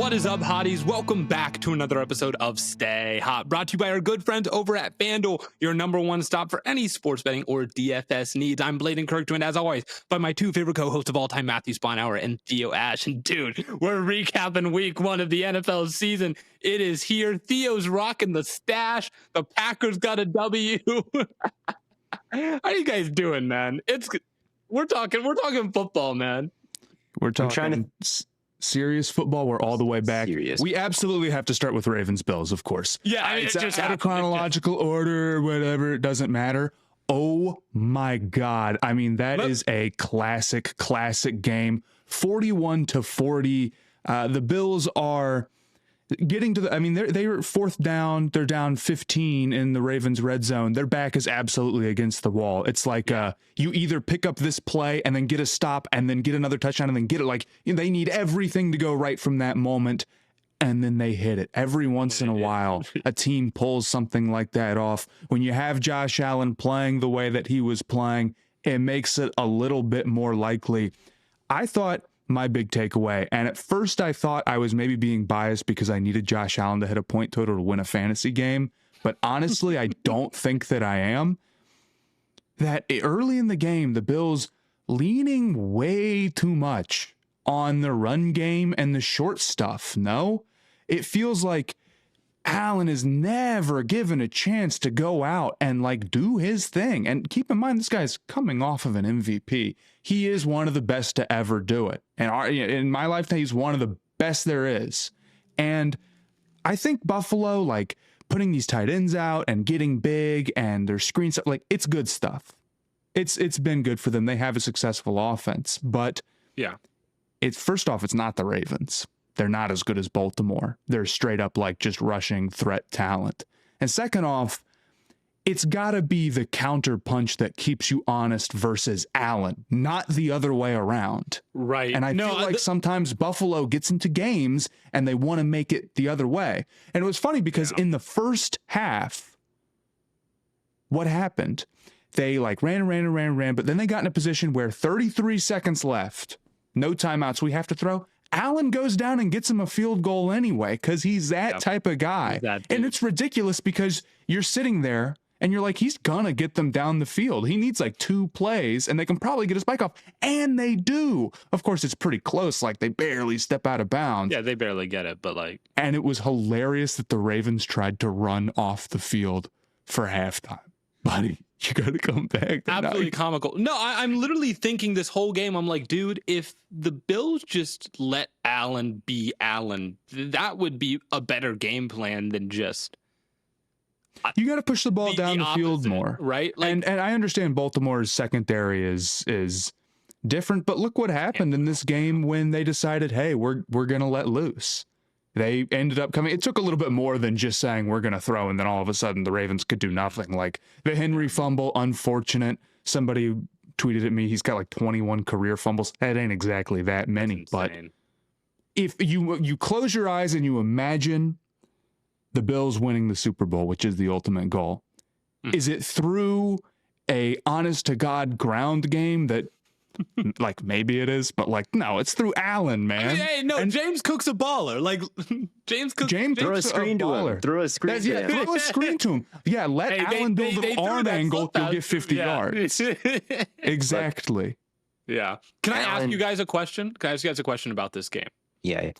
What is up, hotties? Welcome back to another episode of Stay Hot, brought to you by our good friends over at FanDuel, your number one stop for any sports betting or DFS needs. I'm Blaiden Kirk, joined as always by my two favorite co-hosts of all time, Matthew Sponhour and Theo Ash. And dude, we're recapping week one of the NFL season. It is here. Theo's rocking the stash. The Packers got a W. How you guys doing, man? We're talking football, man. We're talking serious football. We're all the way back. We absolutely have to start with Ravens-Bills, of course. Yeah, it's just out of chronological order, whatever. It doesn't matter. Oh my God. I mean, that is a classic game. 41-40. The Bills are getting to they're fourth down. They're down 15 in the Ravens red zone. Their back is absolutely against the wall. It's like you either pick up this play and then get a stop and then get another touchdown and then get it. Like, they need everything to go right from that moment, and then they hit it. Every once in a while, a team pulls something like that off. When you have Josh Allen playing the way that he was playing, it makes it a little bit more likely. I thought my big takeaway, and at first I thought I was maybe being biased because I needed Josh Allen to hit a point total to win a fantasy game, but honestly I don't think that I am. That early in the game, the Bills leaning way too much on the run game and the short stuff. No, it feels like Allen is never given a chance to go out and do his thing. And keep in mind, this guy's coming off of an MVP. He is one of the best to ever do it. And in my lifetime, he's one of the best there is. And I think Buffalo, putting these tight ends out and getting big and their screen stuff, it's good stuff. It's been good for them. They have a successful offense. But yeah, first off, it's not the Ravens. They're not as good as Baltimore. They're straight up just rushing threat talent. And second off, it's got to be the counter punch that keeps you honest versus Allen, not the other way around. Right. And I feel like sometimes Buffalo gets into games and they want to make it the other way. And it was funny because in the first half, what happened? They ran, but then they got in a position where 33 seconds left, no timeouts, we have to throw. Allen goes down and gets him a field goal anyway because he's that type of guy. And it's ridiculous because you're sitting there and you're like, he's going to get them down the field. He needs 2 plays and they can probably get his bike off. And they do. Of course, it's pretty close. They barely step out of bounds. Yeah, they barely get it, but And it was hilarious that the Ravens tried to run off the field for halftime. Buddy, you got to come back. Absolutely comical. No, I'm literally thinking this whole game. I'm like, dude, if the Bills just let Allen be Allen, that would be a better game plan than just. You got to push the ball down the field more, right? And I understand Baltimore's secondary is different, but look what happened in this game when they decided, hey, we're gonna let loose. They ended up coming. It took a little bit more than just saying we're going to throw, and then all of a sudden the Ravens could do nothing. The Henry fumble, unfortunate. Somebody tweeted at me, he's got 21 career fumbles. That ain't exactly that many. But if you close your eyes and you imagine the Bills winning the Super Bowl, which is the ultimate goal, is it through a honest to God ground game that maybe it is, but no, it's through Allen, man. Hey, no, and James Cook's a baller. James throw a screen to him. Throw a screen to him. Throw a screen to him. Yeah, let Allen build an arm angle. You'll get 50 yards. Exactly. Yeah. Can I ask you guys a question? Can I ask you guys a question about this game? Yeah.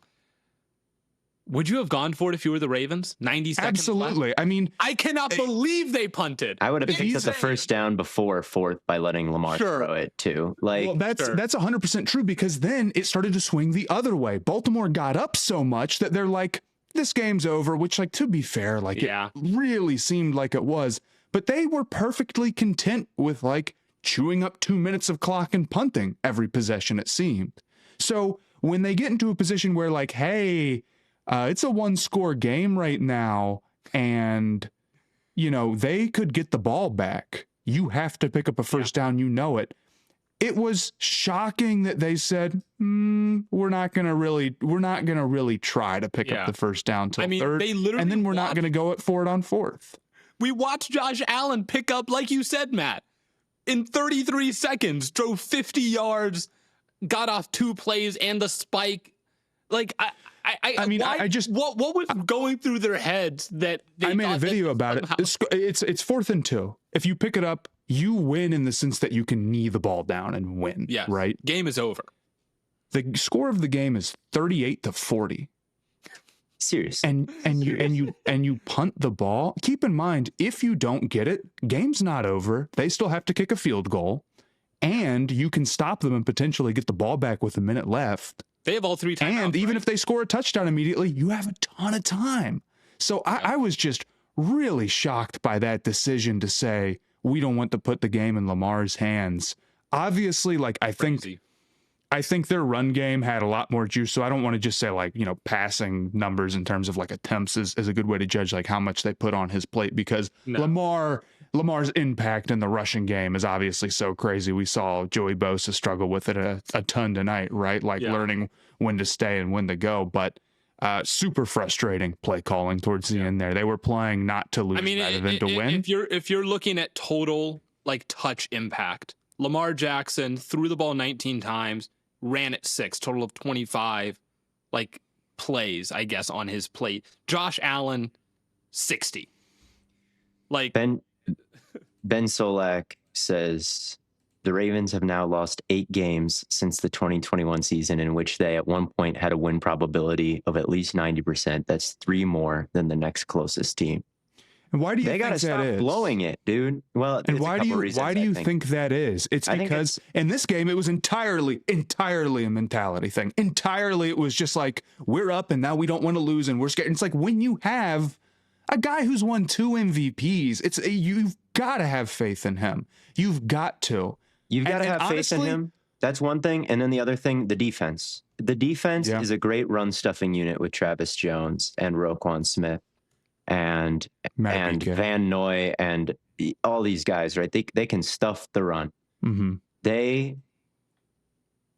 Would you have gone for it if you were the Ravens? 90 seconds Absolutely. left? I mean, I cannot believe they punted. I would have picked up the first down before fourth by letting Lamar throw it too. That's 100% true because then it started to swing the other way. Baltimore got up so much that they're like, this game's over, which to be fair, it really seemed like it was, but they were perfectly content with chewing up 2 minutes of clock and punting every possession, it seemed. So when they get into a position where hey, it's a 1-score game right now, and, they could get the ball back. You have to pick up a first down, it. It was shocking that they said, we're not gonna really try to pick up the first down till third, and then we're not gonna go for it on fourth. We watched Josh Allen pick up, like you said, Matt, in 33 seconds, drove 50 yards, got off 2 plays and the spike. I mean, why, I just what was going through their heads that they I made a thought video that about it. somehow- It's 4th and 2. If you pick it up, you win in the sense that you can knee the ball down and win. Yes. Right. Game is over. The score of the game is 38-40. Serious. And you punt the ball. Keep in mind, if you don't get it, game's not over. They still have to kick a field goal, and you can stop them and potentially get the ball back with a minute left. They have all 3 timeouts. And even if they score a touchdown immediately, you have a ton of time. So I was just really shocked by that decision to say, we don't want to put the game in Lamar's hands. Obviously, like, I think their run game had a lot more juice. So I don't want to just say, like, you know, passing numbers in terms of like attempts is a good way to judge like how much they put on his plate, because Lamar's impact in the rushing game is obviously so crazy. We saw Joey Bosa struggle with it a ton tonight, right? Like learning when to stay and when to go. But super frustrating play calling towards the end there. They were playing not to lose rather than to win. If you're looking at total like touch impact, Lamar Jackson threw the ball 19 times, ran it 6, total of 25 like plays, I guess, on his plate. Josh Allen, 60. Like Ben Solak says the Ravens have now lost 8 games since the 2021 season, in which they at one point had a win probability of at least 90%. That's 3 more than the next closest team. And why do you they think gotta that stop is? blowing it, dude? Well, and why do you think that is? It's because in this game it was entirely a mentality thing. Entirely, it was just like, we're up and now we don't want to lose and we're scared. And it's like, when you have a guy who's won 2 MVPs, you've got to have faith in him. You've got to. You've got to have faith in him. That's one thing. And then the other thing, the defense. The defense is a great run stuffing unit with Travis Jones and Roquan Smith and Van Noy and all these guys, right? They can stuff the run. Mm-hmm. They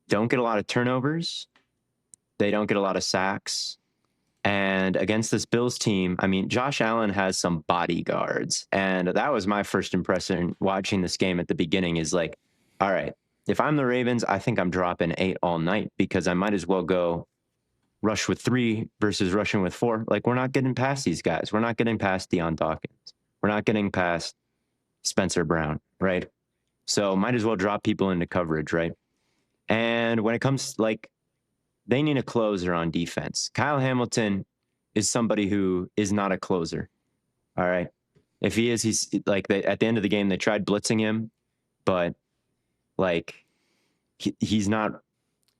don't get a lot of turnovers. They don't get a lot of sacks. And against this Bills team, I mean, Josh Allen has some bodyguards. And that was my first impression watching this game at the beginning, is like, all right, if I'm the Ravens, I think I'm dropping 8 all night, because I might as well go rush with 3 versus rushing with 4. Like, we're not getting past these guys. We're not getting past Deion Dawkins. We're not getting past Spencer Brown, right? So might as well drop people into coverage, right? And when it comes, like, they need a closer on defense. Kyle Hamilton is somebody who is not a closer. All right. If he is, he's like, at the end of the game, they tried blitzing him, but like he's not.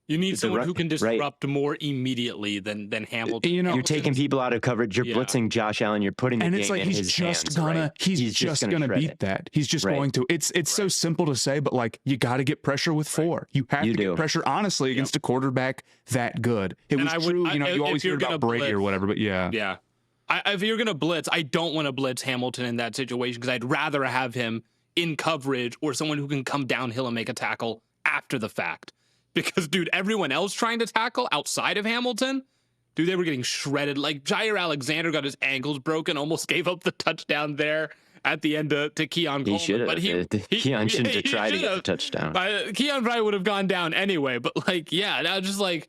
You need someone who can disrupt more immediately than Hamilton. You know, you're taking people out of coverage. You're blitzing Josh Allen. You're putting the game it's like in his hands. Right? He's just gonna beat that. He's just going to. It's so simple to say, but like, you got to get pressure with 4. You have to get pressure, honestly, against a quarterback that good. It was true. You know, you always hear about Brady or whatever, but yeah. If you're gonna blitz, I don't want to blitz Hamilton in that situation, because I'd rather have him in coverage or someone who can come downhill and make a tackle after the fact. Because, dude, everyone else trying to tackle outside of Hamilton, dude, they were getting shredded. Like, Jair Alexander got his ankles broken, almost gave up the touchdown there at the end to Keon Coleman. He should have. Keon shouldn't have tried to get the touchdown. Keon probably would have gone down anyway. But, like, yeah, now just like,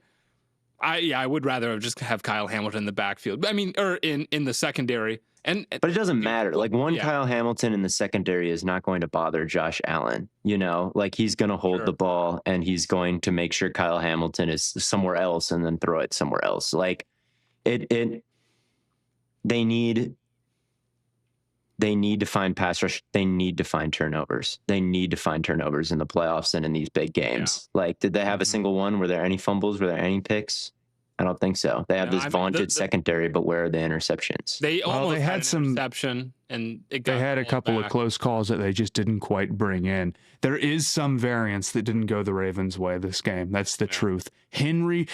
I would rather have just have Kyle Hamilton in the backfield. I mean, or in the secondary. But it doesn't matter. Like, Kyle Hamilton in the secondary is not going to bother Josh Allen. You know, like, he's going to hold the ball and he's going to make sure Kyle Hamilton is somewhere else and then throw it somewhere else. Like, they need to find pass rush. They need to find turnovers. They need to find turnovers in the playoffs and in these big games. Yeah. Like, did they have a single one? Were there any fumbles? Were there any picks? I don't think so. They have this vaunted secondary, but where are the interceptions? They almost had some interception, and they had a couple of close calls that they just didn't quite bring in. There is some variance that didn't go the Ravens' way this game. That's the truth. Henry,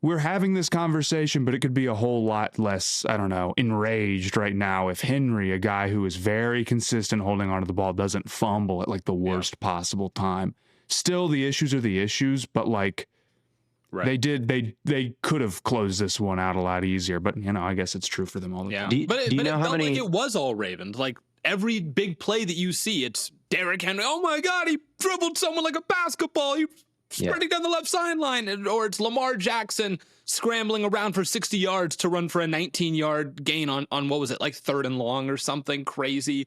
we're having this conversation, but it could be a whole lot less, I don't know, enraged right now if Henry, a guy who is very consistent holding onto the ball, doesn't fumble at like the worst possible time. Still, the issues are the issues, but like, they could have closed this one out a lot easier, but you know, I guess it's true for them all the time. Do you know how many? Like it was all Ravens. Like, every big play that you see, it's Derrick Henry. Oh my God, he dribbled someone like a basketball. He sprinting down the left sideline, or it's Lamar Jackson scrambling around for 60 yards to run for a 19-yard gain on what was it, like 3rd and long or something crazy.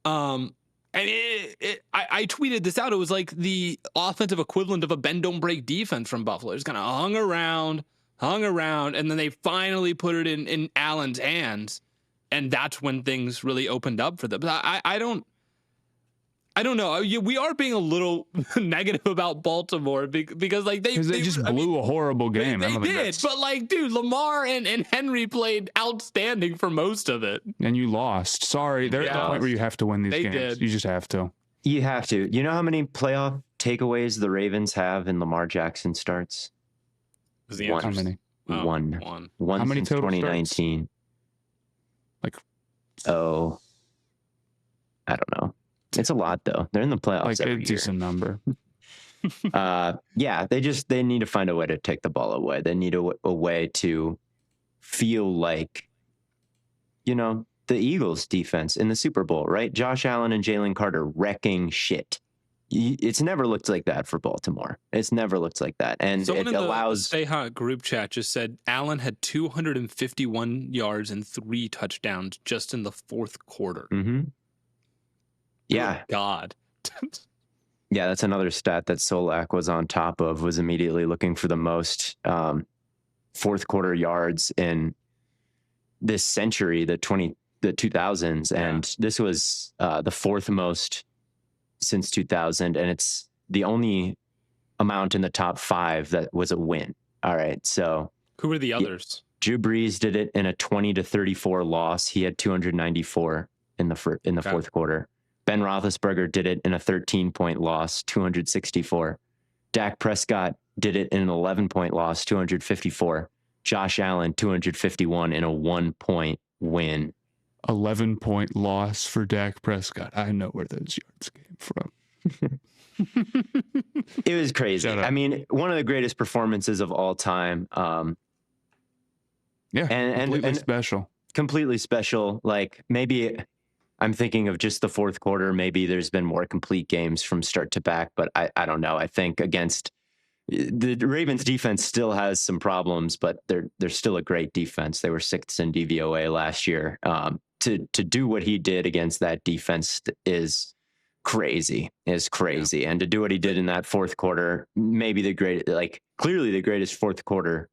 And I tweeted this out. It was like the offensive equivalent of a bend don't break defense from Buffalo. It's kind of hung around, and then they finally put it in Allen's hands, and that's when things really opened up for them. But I don't know. We are being a little negative about Baltimore because like they just blew a horrible game. They did, but like, dude, Lamar and Henry played outstanding for most of it, and you lost. Sorry, there's a point where you have to win these games. Did. You just have to. You have to. You know how many playoff takeaways the Ravens have in Lamar Jackson starts? How many? One. How many since total 2019? Starts? I don't know. It's a lot though. They're in the playoffs like every a decent number. Yeah, they need to find a way to take the ball away. They need a way to feel like, the Eagles defense in the Super Bowl, right? Josh Allen and Jalen Carter wrecking shit. It's never looked like that for Baltimore. It's never looked like that. And someone it allows... Stay Hot group chat just said Allen had 251 yards and 3 touchdowns just in the 4th quarter. Mm-hmm. Yeah. Good God. Yeah, that's another stat that Solak was on top of, was immediately looking for the most 4th quarter yards in this century, the 2000s. Yeah. And this was the 4th most since 2000. And it's the only amount in the top 5 that was a win. All right. So who were the others? Drew Brees did it in a 20-34 loss. He had 294 in the 4th quarter. Ben Roethlisberger did it in a 13-point loss, 264. Dak Prescott did it in an 11-point loss, 254. Josh Allen, 251 in a 1-point win. 11-point loss for Dak Prescott. I know where those yards came from. It was crazy. I mean, one of the greatest performances of all time. Yeah, completely special. Completely special. Like, maybe... I'm thinking of just the 4th quarter. Maybe there's been more complete games from start to back, but I don't know. I think against the Ravens defense still has some problems, but they're still a great defense. They were 6th in DVOA last year. To do what he did against that defense is crazy. Yeah. And to do what he did in that 4th quarter, maybe clearly the greatest 4th quarter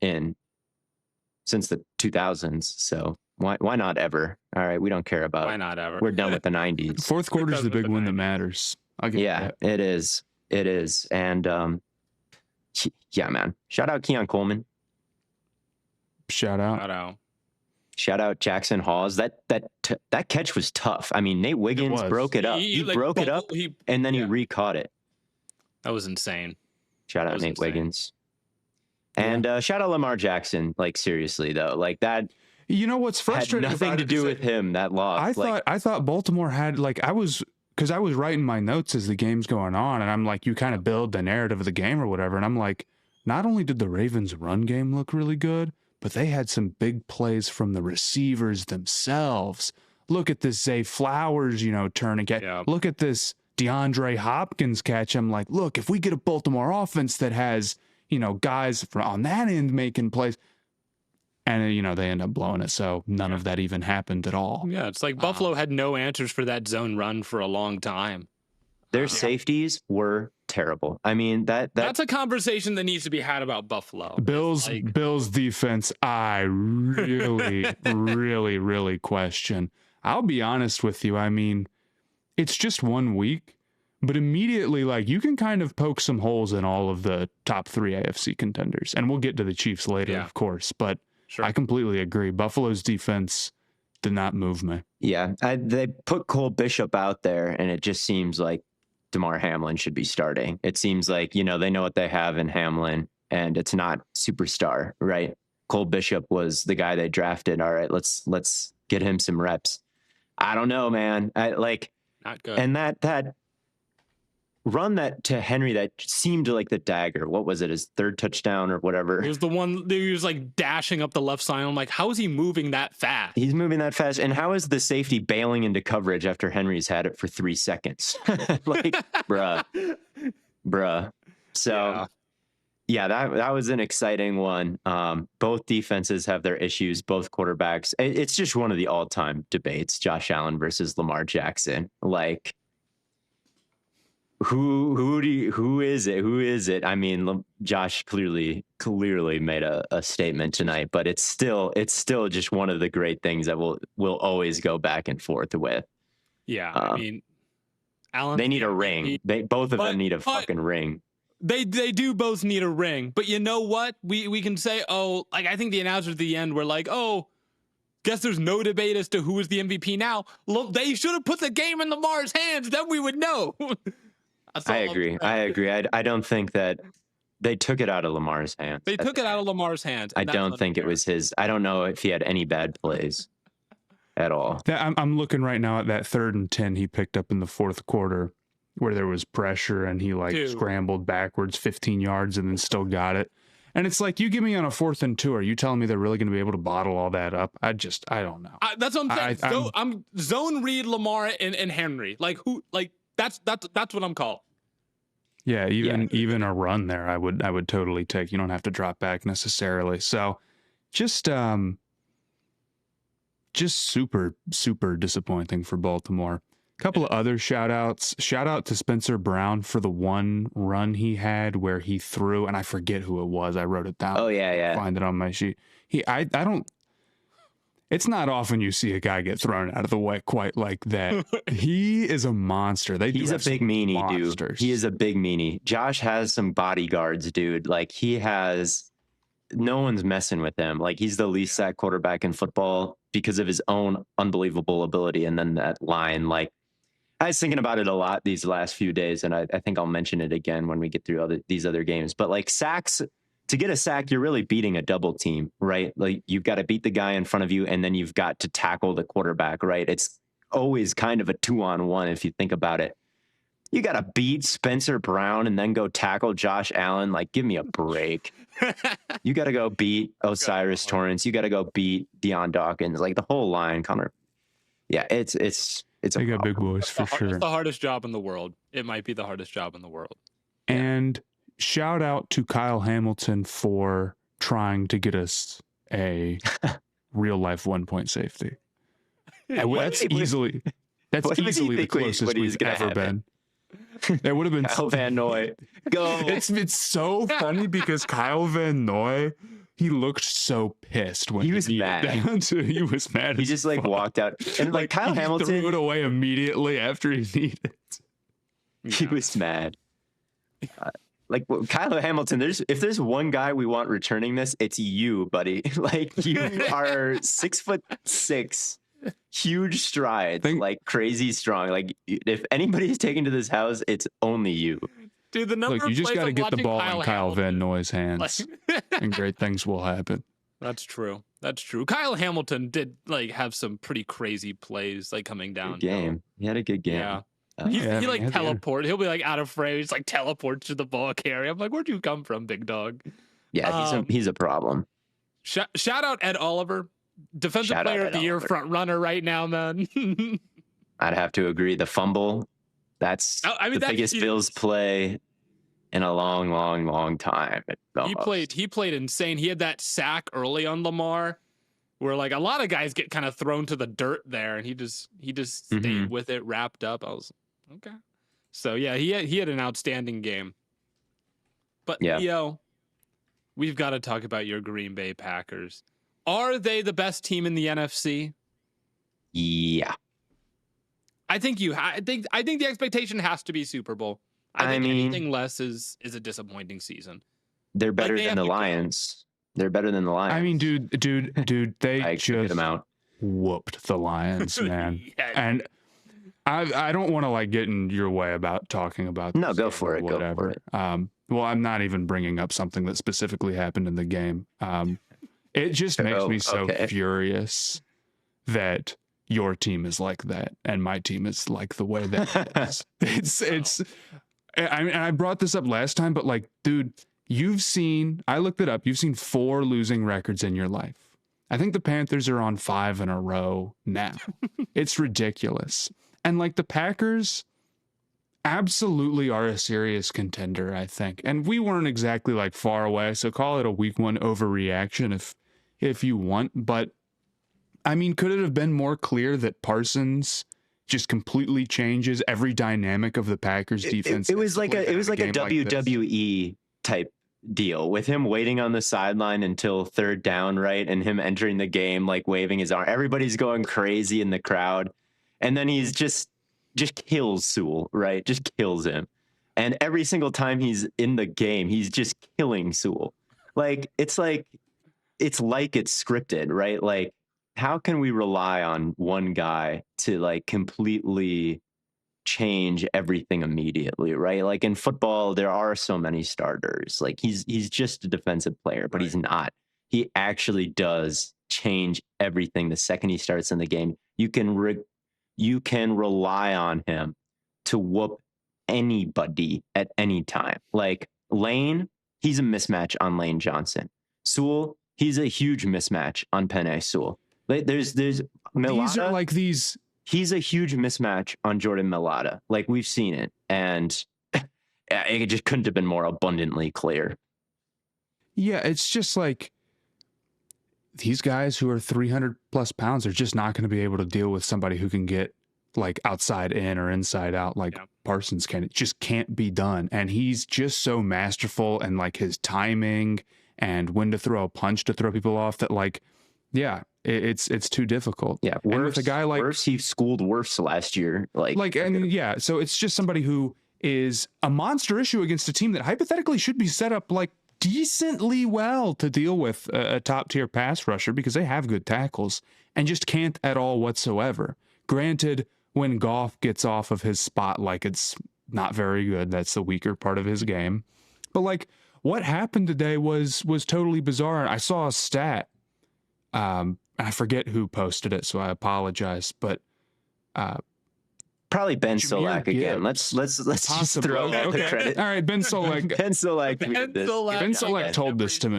since the 2000s. So why not ever? All right, we don't care about. Why not ever? We're done with the 90s. 4th quarter is the big win that matters. Yeah, it is. It is. And yeah, man. Shout out Keon Coleman. Shout out Jackson Hawes. That catch was tough. I mean, Nate Wiggins broke it up. He broke it up, and then he re-caught it. That was insane. Shout out Nate Wiggins. And shout out Lamar Jackson. Like, seriously though, like that. You know what's frustrating? Had nothing to do with him. That loss. I thought Baltimore had because I was writing my notes as the game's going on, and I'm like, you kind of build the narrative of the game or whatever, and I'm like, not only did the Ravens' run game look really good, but they had some big plays from the receivers themselves. Look at this Zay Flowers, turn and catch. Yeah. Look at this DeAndre Hopkins catch. I'm like, look, if we get a Baltimore offense that has guys on that end making plays. And, they end up blowing it. So none of that even happened at all. Yeah, it's like Buffalo had no answers for that zone run for a long time. Their safeties were terrible. I mean, that's a conversation that needs to be had about Buffalo. Bills defense, I really, really, really question. I'll be honest with you. I mean, it's just 1 week. But immediately, you can kind of poke some holes in all of the top 3 AFC contenders. And we'll get to the Chiefs later, of course. But sure. I completely agree. Buffalo's defense did not move me. Yeah, they put Cole Bishop out there, and it just seems like DeMar Hamlin should be starting. It seems like, they know what they have in Hamlin, and it's not superstar, right? Cole Bishop was the guy they drafted. All right, let's get him some reps. I don't know, man. Not good. And that run that to Henry that seemed like the dagger. What was it? His 3rd touchdown or whatever. It was the one that he was dashing up the left side. I'm like, how is he moving that fast? He's moving that fast. And how is the safety bailing into coverage after Henry's had it for 3 seconds? Bruh. So yeah, that was an exciting one. Both defenses have their issues, both quarterbacks. It's just one of the all-time debates, Josh Allen versus Lamar Jackson. Like, who is it? Who is it? I mean, Josh clearly made a statement tonight, but it's still just one of the great things that we'll always go back and forth with. Yeah, I mean, Allen. They need a ring. Both of them need a fucking ring. They do both need a ring, but you know what? We can say, oh, like I think the announcers at the end were like, oh, guess there's no debate as to who is the MVP now. They should have put the game in Lamar's hands, then we would know. I agree. I don't think that they took it out of Lamar's hands. They took it out of Lamar's hands. I don't think it was his. I don't know if he had any bad plays at all. I'm looking right now at that 3rd and 10 he picked up in the 4th quarter, where there was pressure and he scrambled backwards 15 yards and then still got it. And it's like, you give me on a 4th and 2, are you telling me they're really going to be able to bottle all that up? I don't know. That's what I'm saying. I'm zone read Lamar and Henry. Like who? Like that's what I'm called. Yeah, even a run there, I would totally take. You don't have to drop back necessarily. So, just super disappointing for Baltimore. A couple of other shout outs. Shout out to Spencer Brown for the one run he had where he threw, and I forget who it was. I wrote it down. Oh yeah. Find it on my sheet. I don't. It's not often you see a guy get thrown out of the way quite like that. He is a monster. He's a big meanie, dude. He is a big meanie. Josh has some bodyguards, dude. Like no one's messing with him. Like he's the least sacked quarterback in football because of his own unbelievable ability. And then that line, like I was thinking about it a lot these last few days, and I think I'll mention it again when we get through these other games. But like sacks. To get a sack, you're really beating a double team, right? Like you've got to beat the guy in front of you, and then you've got to tackle the quarterback, right? It's always kind of a 2-on-1 if you think about it. You got to beat Spencer Brown and then go tackle Josh Allen. Like, give me a break. You got to go beat Osiris Torrance. You got to go beat Deion Dawkins. Like the whole line, Connor. Yeah, it's they got big boys for sure. It's the hardest job in the world. It might be the hardest job in the world. And shout out to Kyle Hamilton for trying to get us a real life 1-point safety. That's easily the closest we've ever been. That would have been Kyle Van Noy. Go. It's so funny because Kyle Van Noy, he looked so pissed when he was mad. He was mad. He just like walked out and like Kyle Hamilton threw it away immediately after he needed it. He was mad. Like Kyle Hamilton, if there's one guy we want returning this, it's you, buddy. Like you are 6'6", huge strides, like crazy strong. Like if anybody's taken to this house, it's only you. Dude, the number. Look, you just got to get the ball in Kyle Van Noy's hands, and great things will happen. That's true. Kyle Hamilton did like have some pretty crazy plays, like coming down. Good game. He had a good game. Yeah. He like teleport. He'll be like out of frame. He's like teleports to the ball carrier. I'm like, where'd you come from, big dog? Yeah, he's a problem. Shout out Ed Oliver, defensive player of the year, front runner right now, man. I'd have to agree. The fumble, that's the biggest Bills play in a long time. He played insane. He had that sack early on Lamar, where like a lot of guys get kind of thrown to the dirt there, and he just stayed with it, wrapped up. I was okay. So yeah, he had an outstanding game. But Theo, we've got to talk about your Green Bay Packers. Are they the best team in the NFC? Yeah. I think the expectation has to be Super Bowl. I mean, anything less is a disappointing season. They're better than the Lions. They're better than the Lions. I mean, dude, they just whooped the Lions, man. And I don't want to like get in your way about talking about no, go for it, whatever. Go for it. Well, I'm not even bringing up something that specifically happened in the game. It just makes me so furious that your team is like that and my team is like the way that it is. I mean, I brought this up last time, but like, dude, I looked it up. You've seen 4 losing records in your life. I think the Panthers are on 5 in a row now. It's ridiculous. And like the Packers, absolutely are a serious contender, I think. And we weren't exactly like far away, so call it a week one overreaction if you want. But I mean, could it have been more clear that Parsons just completely changes every dynamic of the Packers defense? It was like a WWE type deal with him waiting on the sideline until third down, right? And him entering the game, like waving his arm. Everybody's going crazy in the crowd. And then he's just kills Sewell, right? Just kills him. And every single time he's in the game, he's just killing Sewell. It's scripted, right? Like, how can we rely on one guy to like completely change everything immediately, right? Like in football, there are so many starters. Like he's just a defensive player, but he's not. He actually does change everything the second he starts in the game. You can rely on him to whoop anybody at any time. Like Lane, he's a mismatch on Lane Johnson. Sewell, he's a huge mismatch on Penei Sewell. There's Milata, these are like these. He's a huge mismatch on Jordan Mailata. Like we've seen it, and it just couldn't have been more abundantly clear. Yeah, it's just like these guys who are 300 plus pounds are just not going to be able to deal with somebody who can get like outside in or inside out like Parsons can. It just can't be done. And he's just so masterful, and like his timing and when to throw a punch to throw people off that like, yeah, it's too difficult. Yeah, and with a guy like he schooled worse last year. So it's just somebody who is a monster issue against a team that hypothetically should be set up like decently well to deal with a top tier pass rusher because they have good tackles and just can't at all whatsoever. Granted, when Goff gets off of his spot, like it's not very good. That's the weaker part of his game. But like what happened today was totally bizarre. I saw a stat. I forget who posted it, so I apologize. But probably Ben Solak again. Let's just throw out the credit. All right, Ben Solak. Ben Solak. Ben Solak told this to me.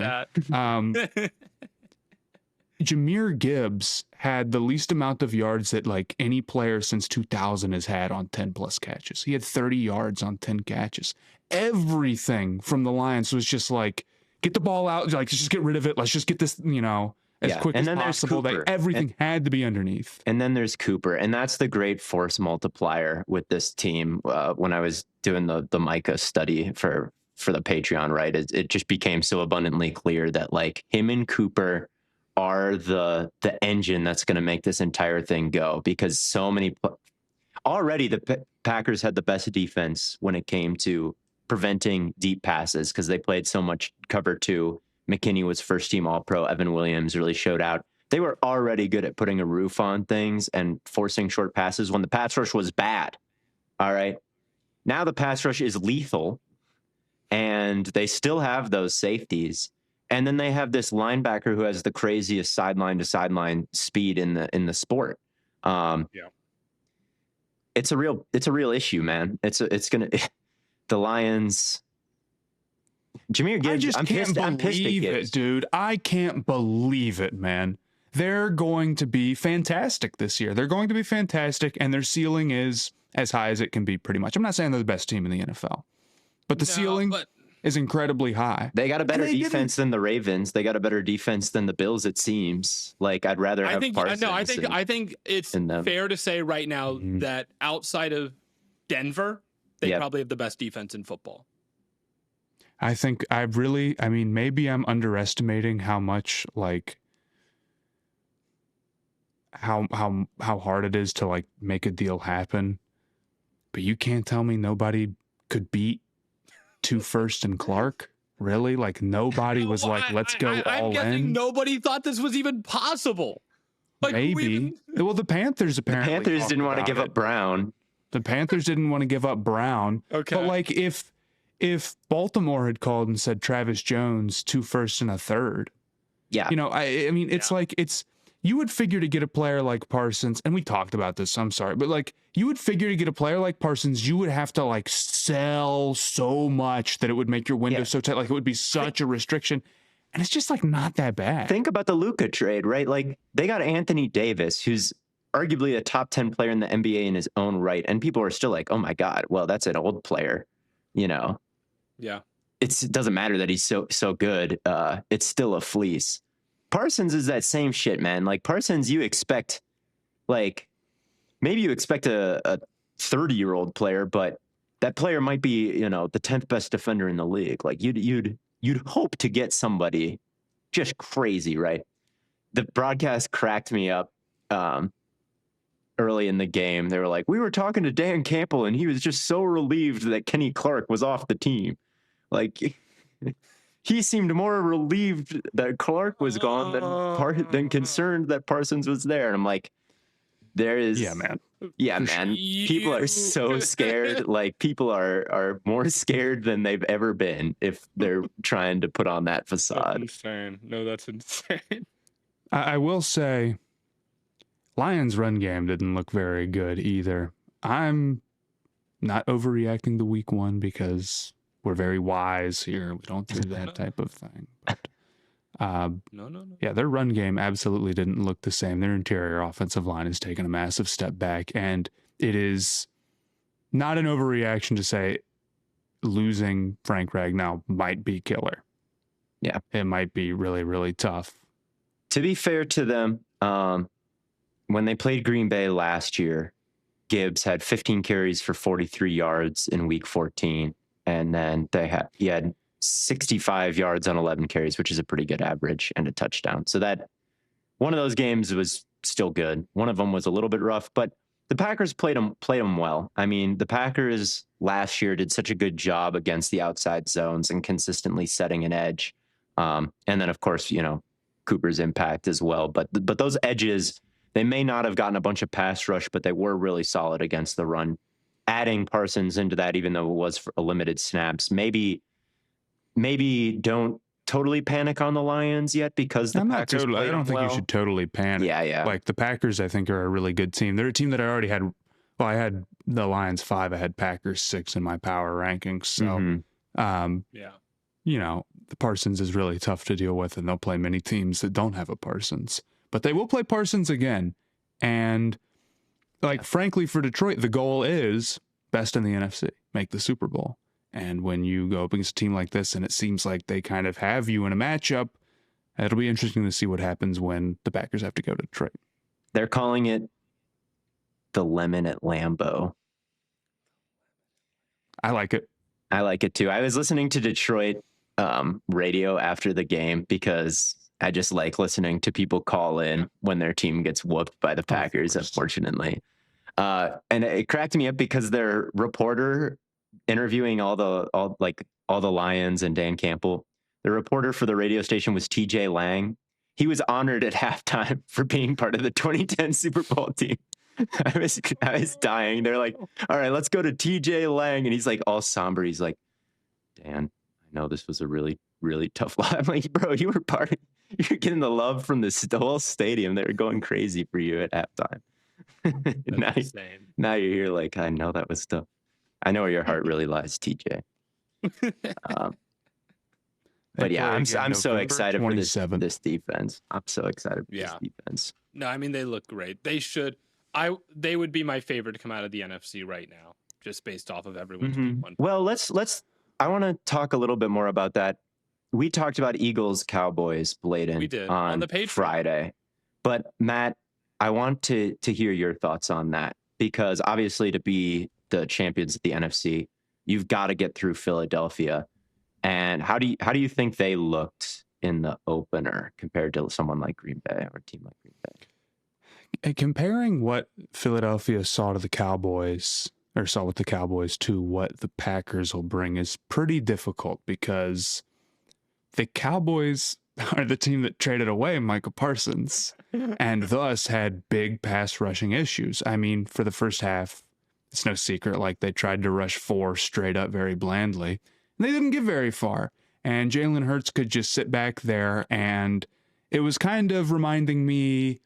Jahmyr Gibbs had the least amount of yards that like any player since 2000 has had on 10 plus catches. He had 30 yards on 10 catches. Everything from the Lions was just like, get the ball out, like just get rid of it. Let's just get this, as quick as possible. Everything had to be underneath. And then there's Cooper, and that's the great force multiplier with this team. When I was doing the Micah study for the Patreon, right, it just became so abundantly clear that like him and Cooper are the engine that's going to make this entire thing go, because so many already the Packers had the best defense when it came to preventing deep passes because they played so much cover two. McKinney was first team All-Pro. Evan Williams really showed out. They were already good at putting a roof on things and forcing short passes when the pass rush was bad. All right. Now the pass rush is lethal, and they still have those safeties. And then they have this linebacker who has the craziest sideline to sideline speed in the sport. It's a real issue, man. The Lions. Jahmyr Gibbs, I'm pissed believe it, dude. I can't believe it, man. They're going to be fantastic this year. They're going to be fantastic, and their ceiling is as high as it can be, pretty much. I'm not saying they're the best team in the NFL, but the ceiling is incredibly high. They got a better defense than the Ravens. They got a better defense than the Bills, it seems. Like, I'd rather have Parsons. No, I think it's fair to say right now that outside of Denver, they probably have the best defense in football. I think maybe I'm underestimating how much like how hard it is to like make a deal happen. But you can't tell me nobody could beat 2 first and Clark. Really? Like nobody was like, let's go all in. Nobody thought this was even possible. Like, maybe. Well, the Panthers apparently. The Panthers didn't want to give up Brown. The Panthers didn't want to give up Brown. Okay. But like if Baltimore had called and said Travis Jones 2 firsts and a third. Yeah. I mean, it's like you would figure to get a player like Parsons, and we talked about this, I'm sorry, but like you would figure to get a player like Parsons, you would have to like sell so much that it would make your window so tight. Like it would be such a restriction. And it's just like not that bad. Think about the Luka trade, right? Like they got Anthony Davis, who's arguably a top 10 player in the NBA in his own right. And people are still like, oh my God, well, that's an old player. You know, Yeah. it doesn't matter that he's so good. It's still a fleece. Parsons is that same shit, man. Like Parsons, you expect, like, maybe you expect a 30-year-old player, but that player might be, you know, the 10th best defender in the league. Like you'd hope to get somebody just crazy, right? The broadcast cracked me up early in the game. They were like, we were talking to Dan Campbell and he was just so relieved that Kenny Clark was off the team. Like he seemed more relieved that Clark was gone than concerned that Parsons was there. And I'm like, there is, Yeah, man. yeah, man. People are so scared. Like people are more scared than they've ever been if they're trying to put on that facade. That's insane. No, that's insane. I will say, Lions' run game didn't look very good either. I'm not overreacting to week one because we're very wise here. We don't do that type of thing. But, No. yeah, their run game absolutely didn't look the same. Their interior offensive line has taken a massive step back, and it is not an overreaction to say losing Frank Ragnow might be killer. Yeah. It might be really, really tough. To be fair to them, when they played Green Bay last year, Gibbs had 15 carries for 43 yards in week 14. And then he had 65 yards on 11 carries, which is a pretty good average, and a touchdown. So that one of those games was still good. One of them was a little bit rough, but the Packers played them well. I mean, the Packers last year did such a good job against the outside zones and consistently setting an edge. And then, of course, you know, Cooper's impact as well. But those edges, they may not have gotten a bunch of pass rush, but they were really solid against the run. Adding Parsons into that, even though it was for a limited snaps, maybe don't totally panic on the Lions yet because the Packers played I don't think well. you should totally panic. Yeah. Like the Packers, I think, are a really good team. They're a team that I already had. Well, I had the Lions 5. I had Packers 6 in my power rankings. So, Yeah. you know, the Parsons is really tough to deal with, and they'll play many teams that don't have a Parsons. But they will play Parsons again. And, frankly, for Detroit, the goal is best in the NFC, make the Super Bowl. And when you go up against a team like this, and it seems like they kind of have you in a matchup, it'll be interesting to see what happens when the Packers have to go to Detroit. They're calling it the lemon at Lambeau. I like it. I like it too. I was listening to Detroit radio after the game because I just like listening to people call in when their team gets whooped by the Packers, unfortunately. And it cracked me up because their reporter interviewing all the Lions and Dan Campbell, the reporter for the radio station was TJ Lang. He was honored at halftime for being part of the 2010 Super Bowl team. I was dying. They're like, all right, let's go to TJ Lang. And he's like all somber. He's like, Dan, I know this was a really, really tough lot. I'm like, bro, you're getting the love from the whole stadium. They were going crazy for you at halftime. Now you're here like, I know that was tough. I know where your heart really lies, TJ. But yeah, I'm so excited for this defense. I'm so excited for this defense. No, I mean, they look great. They would be my favorite to come out of the NFC right now, just based off of everyone's one. Well, I want to talk a little bit more about that. We talked about Eagles Cowboys, Blaiden, we did on the Patreon Friday. But Matt, I want to hear your thoughts on that, because obviously to be the champions of the NFC, you've got to get through Philadelphia. And how do you think they looked in the opener compared to someone like Green Bay or a team like Green Bay? Comparing what Philadelphia saw with the Cowboys to what the Packers will bring is pretty difficult, because the Cowboys are the team that traded away Micah Parsons and thus had big pass rushing issues. I mean, for the first half, it's no secret, like they tried to rush 4 straight up very blandly. And they didn't get very far. And Jalen Hurts could just sit back there, and it was kind of reminding me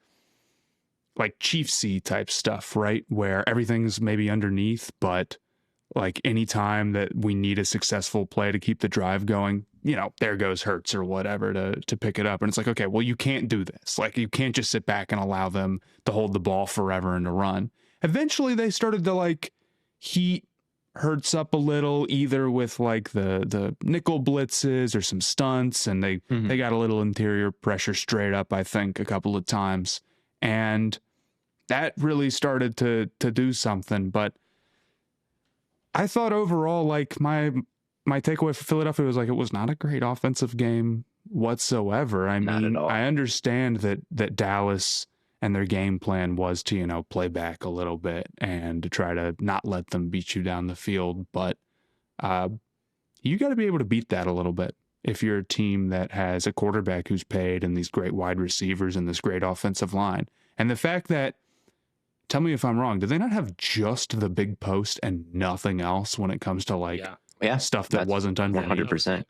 like Chiefs-y type stuff, right? Where everything's maybe underneath, but like any time that we need a successful play to keep the drive going, there goes Hurts or whatever to pick it up. And it's like, okay, well, you can't do this. Like, you can't just sit back and allow them to hold the ball forever and to run. Eventually, they started to like heat Hurts up a little, either with like the nickel blitzes or some stunts, and they got a little interior pressure straight up, I think, a couple of times. And that really started to do something. But I thought overall, like, my takeaway for Philadelphia was like, it was not a great offensive game whatsoever. I Not at mean, all. I understand that Dallas and their game plan was to, play back a little bit and to try to not let them beat you down the field. But you got to be able to beat that a little bit if you're a team that has a quarterback who's paid and these great wide receivers and this great offensive line. And the fact that, tell me if I'm wrong, do they not have just the big post and nothing else when it comes to like stuff that wasn't underneath? 100%.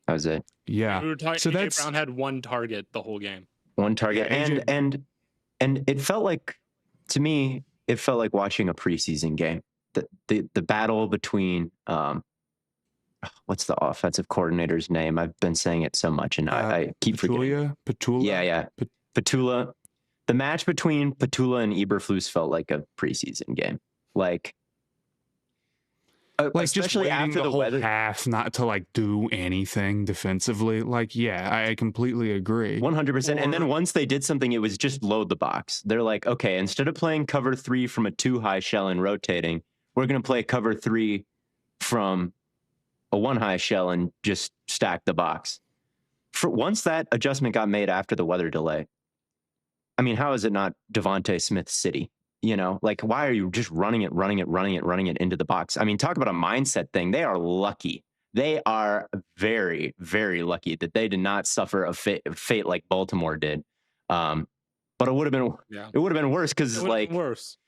That was it. Yeah. We were talking, So AJ Brown had one target the whole game. One target. Yeah, And it felt like, to me, it felt like watching a preseason game. The battle between what's the offensive coordinator's name? I've been saying it so much and I keep forgetting. Petula? Yeah. Petula. The match between Petula and Eberflus felt like a preseason game. Like just waiting after the whole weather half not to like do anything defensively. Like, yeah, I completely agree. 100%. And then once they did something, it was just load the box. They're like, okay, instead of playing cover 3 from a 2-high shell and rotating, we're going to play cover 3 from a 1-high shell and just stack the box. Once that adjustment got made after the weather delay, I mean, how is it not Devontae Smith City? Like, why are you just running it into the box? I mean, talk about a mindset thing. They are lucky. They are very, very lucky that they did not suffer a fate like Baltimore did. But it would have been worse because like worse.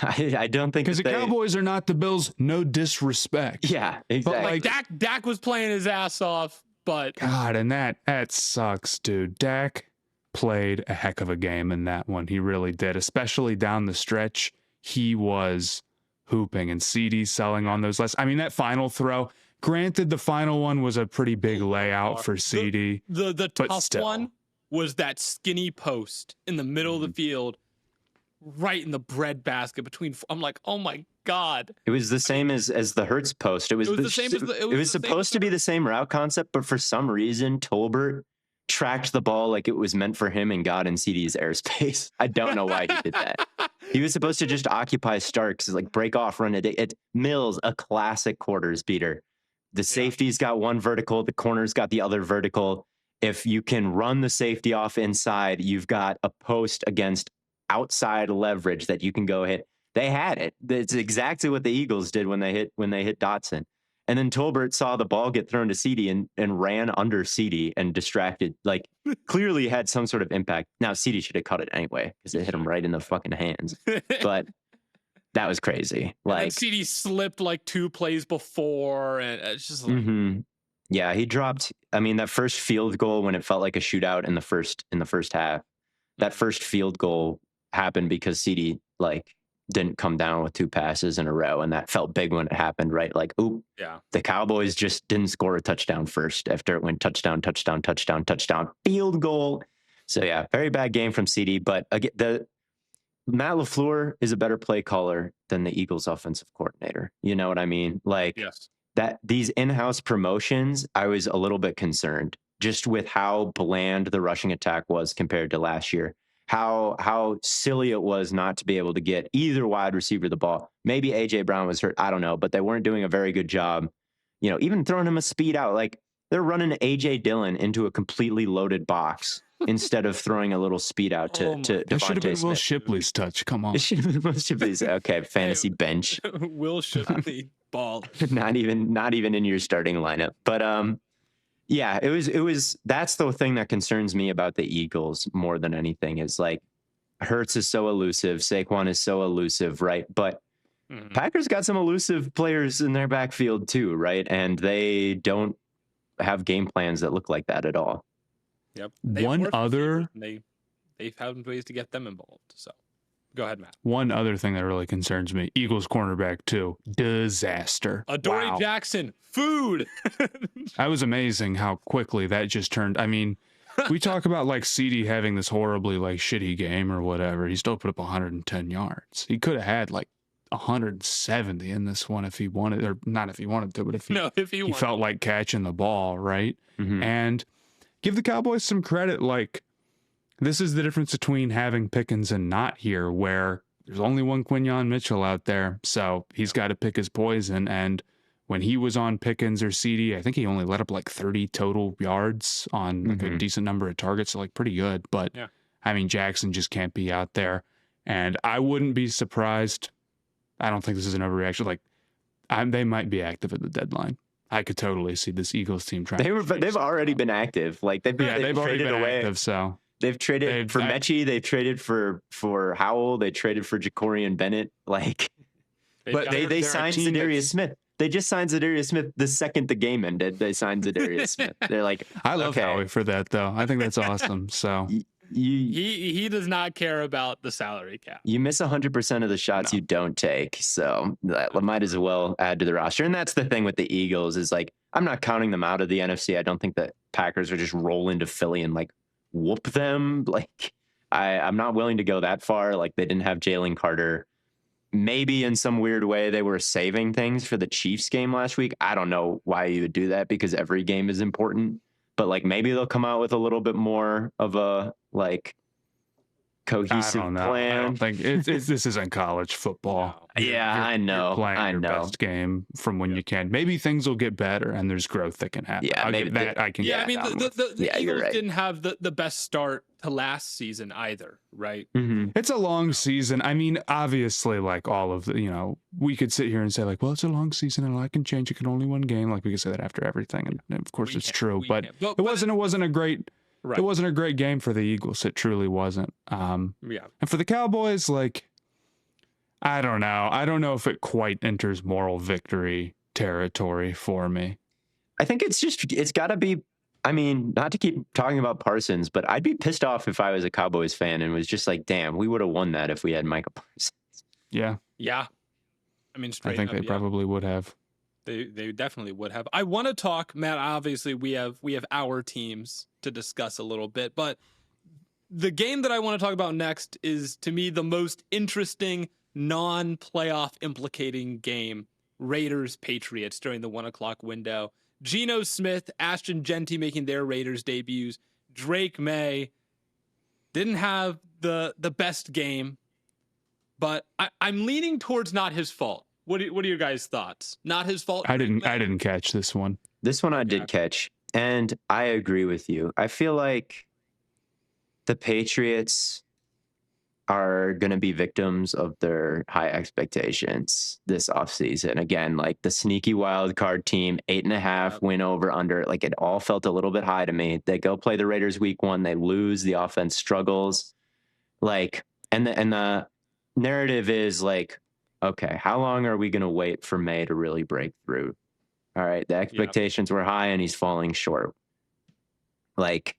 I don't think because the Cowboys are not the Bills. No disrespect. Yeah, exactly. But like Dak was playing his ass off, but God, and that sucks, dude. Dak played a heck of a game in that one. He really did, especially down the stretch. He was hooping, and CD selling on those last. I mean, that final throw. Granted, the final one was a pretty big layout for CD. The tough one was that skinny post in the middle of the field, right in the breadbasket between. I'm like, oh my God. It was the same as the Hurts post. It was the same as it was supposed to be the same route concept, but for some reason, Tolbert tracked the ball like it was meant for him and got in CD's airspace. I don't know why he did that. He was supposed to just occupy Starks, like break off, run it. Mills, a classic quarters beater. The safety's got one vertical, the corner's got the other vertical. If you can run the safety off inside, you've got a post against outside leverage that you can go hit. They had it. It's exactly what the Eagles did when they hit Dotson. And then Tolbert saw the ball get thrown to CD and ran under CD and distracted, like clearly had some sort of impact. Now CD should have caught it anyway because it hit him right in the fucking hands. But that was crazy. Like CD slipped like 2 plays before, and it's just like, yeah, he dropped. I mean, that first field goal when it felt like a shootout in the first half. That first field goal happened because CD like didn't come down with 2 passes in a row, and that felt big when it happened, right? Like, the Cowboys just didn't score a touchdown first after it went touchdown, field goal. So yeah, very bad game from CD. But again, Matt LaFleur is a better play caller than the Eagles offensive coordinator. You know what I mean? Like that these in-house promotions, I was a little bit concerned just with how bland the rushing attack was compared to last year. How silly it was not to be able to get either wide receiver the ball. Maybe AJ Brown was hurt. I don't know, but they weren't doing a very good job. Even throwing him a speed out, like they're running AJ Dillon into a completely loaded box instead of throwing a little speed out to that should have been Devontae Will Smith. Shipley's touch. Come on. It should have been Will Shipley's. Okay, fantasy bench. Will Shipley ball. not even in your starting lineup. But yeah, it was that's the thing that concerns me about the Eagles more than anything is like Hurts is so elusive, Saquon is so elusive, right? But Packers got some elusive players in their backfield too, right? And they don't have game plans that look like that at all. Yep. One other they've found ways to get them involved. So Go ahead, Matt. One other thing that really concerns me, Eagles cornerback too, disaster. Adoree Wow. Jackson, food. That was amazing how quickly that just turned. I mean, we talk about like CD having this horribly like shitty game or whatever. He still put up 110 yards. He could have had like 170 in this one if he wanted, or not if he wanted to, but if he, No, if he he felt like catching the ball, right? Mhm. And give the Cowboys some credit. Like, this is the difference between having Pickens and not here, where there's only one Quinyon Mitchell out there. So he's got to pick his poison. And when he was on Pickens or CD, I think he only let up like 30 total yards on like a Mhm. decent number of targets. So like pretty good. But Yeah. I mean, Jackson just can't be out there. And I wouldn't be surprised. I don't think this is an overreaction. Like, they might be active at the deadline. I could totally see this Eagles team trying. They've already been active. Like they've already traded been away. active. So They've traded for Mechie. They've traded for Howell. They traded for Jacorian Bennett. Like, but they they're a signed team Zadarius that's- Smith. They just signed Zadarius Smith the second the game ended. They signed Zadarius Smith. They're like, I love okay, Howie for that though. I think that's awesome. So you He does not care about the salary cap. you miss 100% of the shots No. you don't take. So that might as well add to the roster. And that's the thing with the Eagles is like, I'm not counting them out of the NFC. I don't think that Packers are just roll into Philly and like whoop them. Like I'm not willing to go that far. Like they didn't have Jalen Carter. Maybe in some weird way they were saving things for the Chiefs game last week. I don't know why you would do that because every game is important. But like maybe they'll come out with a little bit more of a like cohesive I don't know. plan. I don't think this isn't college football. No. I know. You're playing I your know. best game from when you can. Maybe things will get better and there's growth that can happen. Yeah, I'll maybe give that. I can. Yeah, get I mean, down the with. Yeah, you're Eagles right. didn't have the best start to last season either, right? Mhm. It's a long season. I mean, obviously, like all of the, we could sit here and say like, well, it's a long season and a lot can change. You can only win game. Like we could say that after everything, and of course We it's can- true. we But can. it wasn't a great. Right. It wasn't a great game for the Eagles. It truly wasn't. Yeah. And for the Cowboys, like, I don't know. I don't know if it quite enters moral victory territory for me. I think it's got to be. I mean, not to keep talking about Parsons, but I'd be pissed off if I was a Cowboys fan and was just like, damn, we would have won that if we had Micah Parsons. Yeah, Yeah. I mean, straight I think up, they yeah. probably would have. They definitely would have. I want to talk, Matt. Obviously, we have our teams to discuss a little bit, but the game that I want to talk about next is, to me, the most interesting non-playoff implicating game: Raiders Patriots during the 1:00 window. Geno Smith, Ashton Genty making their Raiders debuts. Drake May didn't have the best game, but I'm leaning towards not his fault. What are your guys' thoughts? Not his fault. I Drake didn't May? catch this one. This one I Okay. did catch, and I agree with you. I feel like the Patriots are going to be victims of their high expectations this offseason. Again, like the sneaky wild card team, 8.5 Yep. win over under. Like it all felt a little bit high to me. They go play the Raiders week 1, they lose, the offense struggles. Like, and the narrative is like, okay, how long are we going to wait for May to really break through? All right, the expectations were high and he's falling short. Like,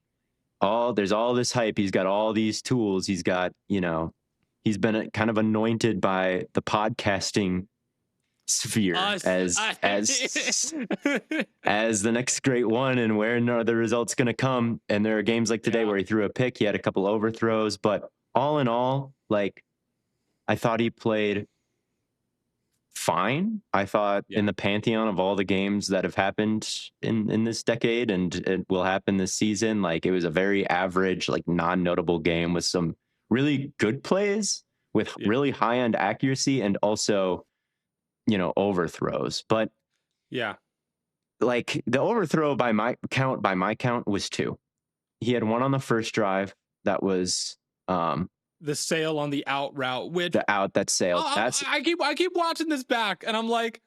there's all this hype. He's got all these tools. He's got, he's been kind of anointed by the podcasting sphere as the next great one, and where are the results going to come? And there are games like today where he threw a pick. He had a couple overthrows, but all in all, like, I thought he played fine. I thought in the pantheon of all the games that have happened in this decade and it will happen this season, like it was a very average, like non-notable game with some really good plays with really high-end accuracy and also, overthrows. But like the overthrow by my count was 2. He had one on the first drive that was the sail on the out route, which that sailed. I keep watching this back, and I'm like,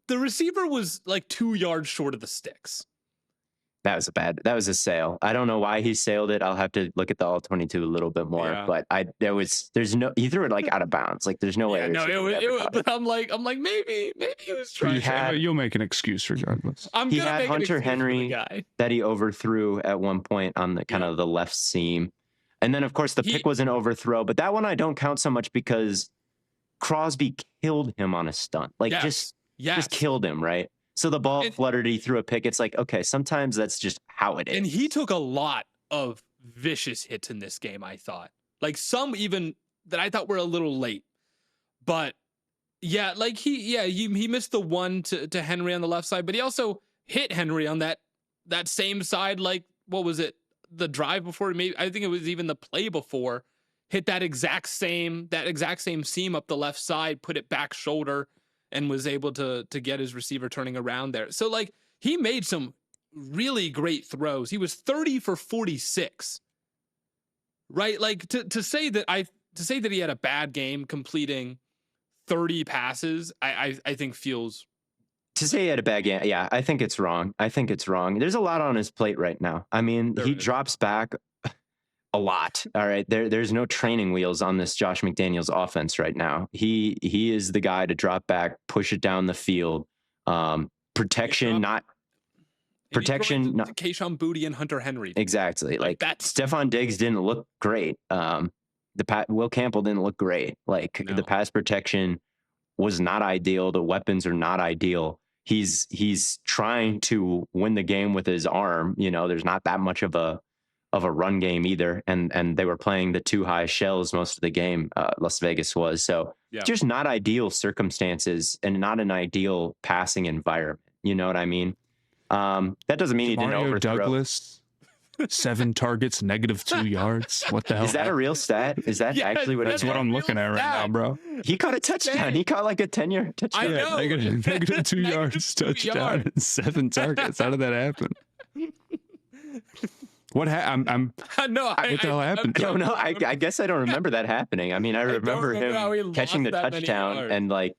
the receiver was like 2 yards short of the sticks. That was a sail. I don't know why he sailed it. I'll have to look at the all 22 a little bit more. But he threw it like out of bounds. Like there's no way. But I'm like maybe he was trying. You'll make an excuse regardless. He had Hunter Henry that he overthrew at one point on the kind of the left seam. And then, of course, the pick was an overthrow, but that one I don't count so much because Crosby killed him on a stunt. Like, just killed him, right? So the ball fluttered, he threw a pick. It's like, okay, sometimes that's just how it is. And he took a lot of vicious hits in this game, I thought. Like, some even that I thought were a little late. But, yeah, like, he missed the one to Henry on the left side, but he also hit Henry on that same side. Like, what was it? The drive before, maybe I think it was even the play before, hit that exact same seam up the left side, put it back shoulder, and was able to get his receiver turning around there. So, like, he made some really great throws. He was 30 for 46. Right? Like, to say that he had a bad game completing 30 passes, I think feels. To say he had a bad game, yeah, I think it's wrong. There's a lot on his plate right now. I mean, he drops back a lot. All right. There's no training wheels on this Josh McDaniels offense right now. He is the guy to drop back, push it down the field. Protection, not Keyshawn Boutte and Hunter Henry. Exactly. Like Stephon Diggs didn't look great. Will Campbell didn't look great. Like, the pass protection was not ideal. The weapons are not ideal. He's trying to win the game with his arm. You know, there's not that much of a run game either. And they were playing the two high shells most of the game. Las Vegas was. So just not ideal circumstances and not an ideal passing environment. You know what I mean? That doesn't mean he didn't overthrow. Douglas, 7 targets, -2 yards. What the hell? Is that a real stat? Is that actually what? That's what I'm looking at right now, bro. He caught a touchdown. He caught like a 10-yard touchdown. I know. -2 yards touchdown and 7 targets. How did that happen? What happened? What the hell happened? I don't know. I guess I don't remember that happening. I mean, I remember him catching the touchdown and like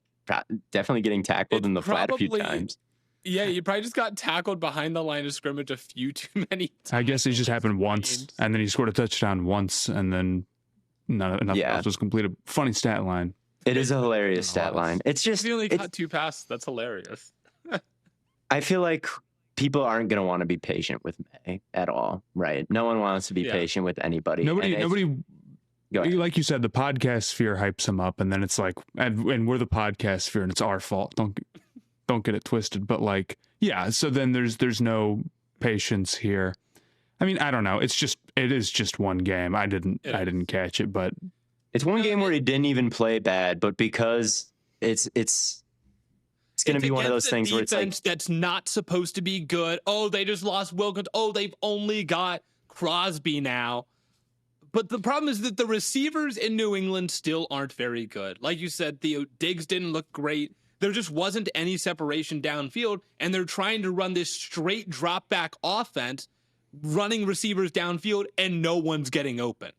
definitely getting tackled in the flat a few times. Yeah, you probably just got tackled behind the line of scrimmage a few too many times. I guess it just happened once, and then he scored a touchdown once, and then nothing else was completed. Funny stat line. It is a hilarious stat line. It's just he only caught 2 passes. That's hilarious. I feel like people aren't going to want to be patient with May at all, right? No one wants to be patient with anybody. Nobody. Like you said, the podcast sphere hypes him up, and then it's like, and we're the podcast sphere, and it's our fault. Don't get it twisted, but like, yeah. So then there's no patience here. I mean, I don't know. It is just one game. I didn't catch it, but it's one game where he didn't even play bad, but because it's going to be one of those things where it's like, that's not supposed to be good. Oh, they just lost Wilkins. Oh, they've only got Crosby now. But the problem is that the receivers in New England still aren't very good. Like you said, Theo, Diggs didn't look great. There just wasn't any separation downfield, and they're trying to run this straight drop back offense, running receivers downfield, and no one's getting open.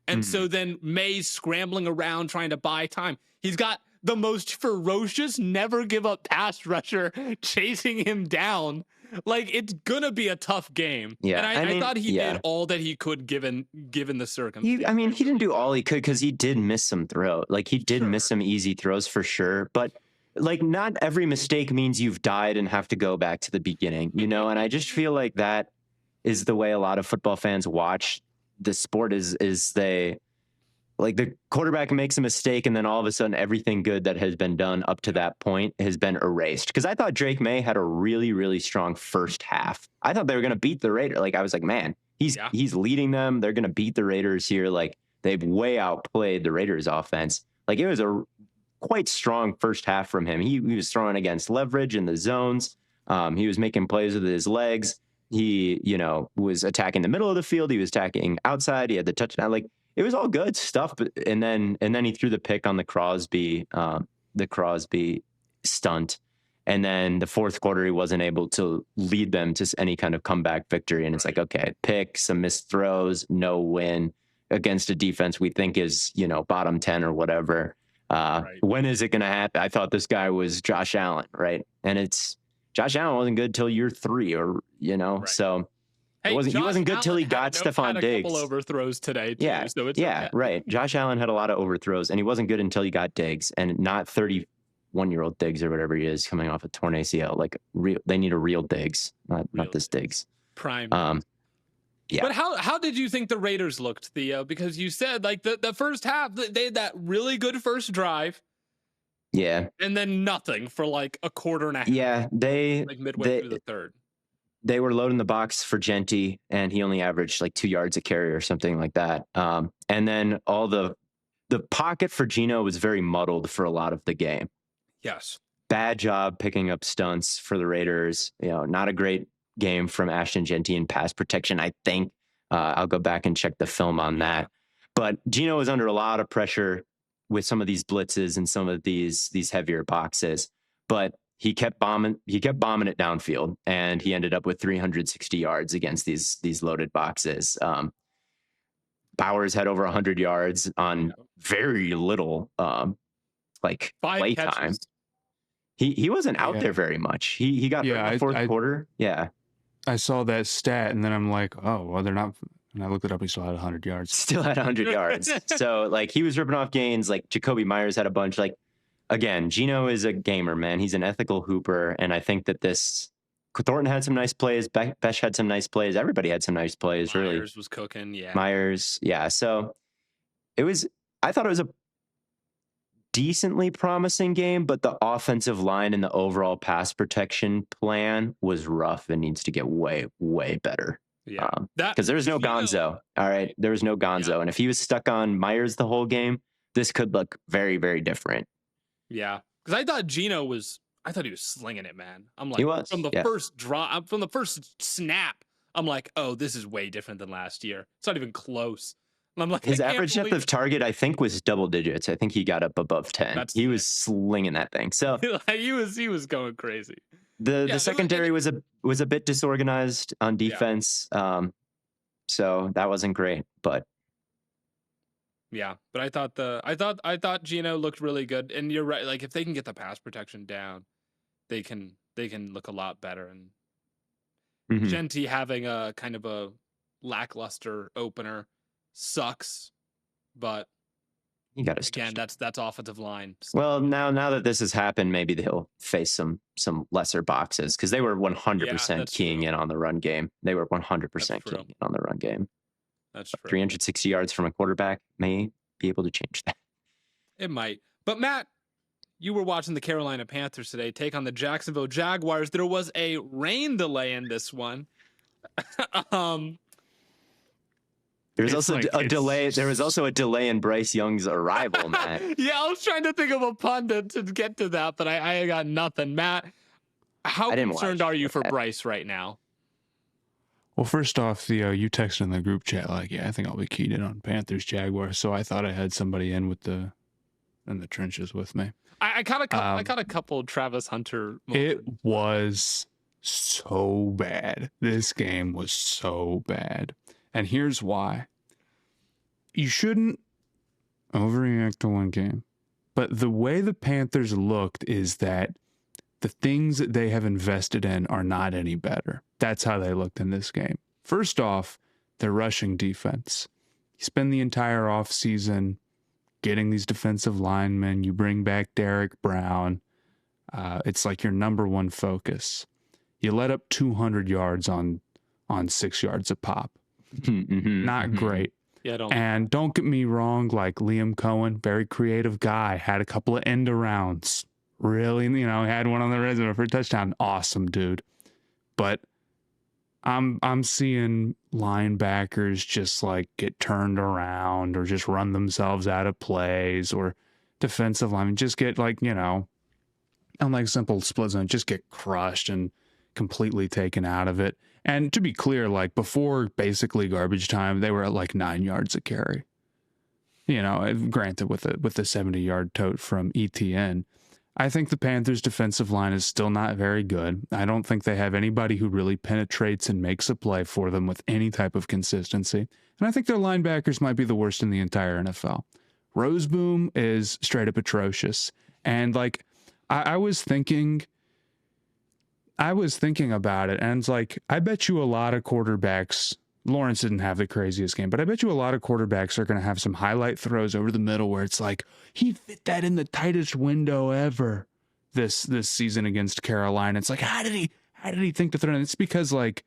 And so then May's scrambling around trying to buy time. He's got the most ferocious, never give up pass rusher chasing him down. Like, it's gonna be a tough game. Yeah, and I thought he did all that he could given the circumstances. He didn't do all he could because he did miss some throws. Like, he did miss some easy throws for sure, but like, not every mistake means you've died and have to go back to the beginning, you know? And I just feel like that is the way a lot of football fans watch the sport is they, like, the quarterback makes a mistake and then all of a sudden everything good that has been done up to that point has been erased. Because I thought Drake May had a really, really strong first half. I thought they were going to beat the Raiders. Like, I was like, man, he's leading them. They're going to beat the Raiders here. Like, they've way outplayed the Raiders offense. Like, it was a quite strong first half from him. He was throwing against leverage in the zones. He was making plays with his legs. He, was attacking the middle of the field. He was attacking outside. He had the touchdown. Like, it was all good stuff. But, and then he threw the pick on the Crosby stunt. And then the fourth quarter, he wasn't able to lead them to any kind of comeback victory. And it's like, okay, pick, some missed throws, no win against a defense we think is, bottom 10 or whatever. When is it going to happen? I thought this guy was Josh Allen, right? And Josh Allen wasn't good till year 3, or so he wasn't good till he got Stephon Diggs. A couple overthrows today, too, so it's okay. Right. Josh Allen had a lot of overthrows, and he wasn't good until he got Diggs, and not 31-year-old Diggs or whatever he is coming off a torn ACL. Like, they need a real Diggs, not this Diggs. Prime. Yeah. But how did you think the Raiders looked, Theo? Because you said like the first half they had that really good first drive. Yeah. And then nothing for like a quarter and a half. Yeah. Like midway through the third. They were loading the box for Genty, and he only averaged like 2 yards a carry or something like that. And then all the pocket for Geno was very muddled for a lot of the game. Yes. Bad job picking up stunts for the Raiders. Not a great game from Ashton Genty in pass protection, I think. I'll go back and check the film on that. But Geno was under a lot of pressure with some of these blitzes and some of these heavier boxes. But he kept bombing it downfield, and he ended up with 360 yards against these loaded boxes. Bowers had over 100 yards on very little like 5 play catches. time. He wasn't out there very much. He got hurt in the fourth quarter. Yeah. I saw that stat, and then I'm like, oh, well, they're not. And I looked it up. He still had 100 yards. Still had 100 yards. So, like, he was ripping off gains. Like, Jacoby Myers had a bunch. Like, again, Geno is a gamer, man. He's an ethical hooper. And I think that Thornton had some nice plays. Besh had some nice plays. Everybody had some nice plays, really. Myers was cooking, yeah. Myers, yeah. So, I thought it was a decently promising game, but the offensive line and the overall pass protection plan was rough and needs to get way, way better. Yeah. Because there was no Gonzo. All right. There was no Gonzo. Yeah. And if he was stuck on Myers the whole game, this could look very, very different. Yeah. Because I thought he was slinging it, man. I'm like, he was, from the first snap, I'm like, oh, this is way different than last year. It's not even close. I'm like, his average depth of target, I think, was double digits. I think he got up above 10. He was slinging that thing. So he was going crazy. The secondary was a bit disorganized on defense. So that wasn't great, but yeah. But I thought Geno looked really good. And you're right. Like, if they can get the pass protection down, they can look a lot better. And Genty having a kind of a lackluster opener sucks, but you got to again, that's offensive line. Well, now that this has happened, maybe they'll face some lesser boxes, because they were 100% keying in on the run game. They were 100% keying in on the run game. That's true. 360 yards from a quarterback may be able to change that. It might. But Matt, you were watching the Carolina Panthers today take on the Jacksonville Jaguars. There was a rain delay in this one. There was also a delay. There was also a delay in Bryce Young's arrival, Matt. Yeah, I was trying to think of a pun to get to that, but I got nothing. Matt, how concerned are you for Bryce right now? Well, first off, Theo, you texted in the group chat like, yeah, I think I'll be keyed in on Panthers Jaguars. So I thought I had somebody in the trenches with me. I caught a couple Travis Hunter moments. It was so bad. This game was so bad. And here's why. You shouldn't overreact to one game. But the way the Panthers looked is that the things that they have invested in are not any better. That's how they looked in this game. First off, their rushing defense. You spend the entire offseason getting these defensive linemen. You bring back Derek Brown. It's like your number one focus. You let up 200 yards on 6 yards a pop. Not great. Yeah, don't get me wrong, like Liam Cohen, very creative guy, had a couple of end arounds. Really, had one on the resume for a touchdown. Awesome, dude. But I'm seeing linebackers just like get turned around or just run themselves out of plays, or defensive linemen just get unlike simple split zone, just get crushed and completely taken out of it. And to be clear, like before basically garbage time, they were at like 9 yards a carry. Granted with the 70-yard tote from ETN. I think the Panthers' defensive line is still not very good. I don't think they have anybody who really penetrates and makes a play for them with any type of consistency. And I think their linebackers might be the worst in the entire NFL. Roseboom is straight up atrocious. And like, I was thinking about it, and it's like, I bet you a lot of quarterbacks, Lawrence didn't have the craziest game, but I bet you a lot of quarterbacks are going to have some highlight throws over the middle where it's like, he fit that in the tightest window ever this season against Carolina. It's like, how did he think to throw it? It's because like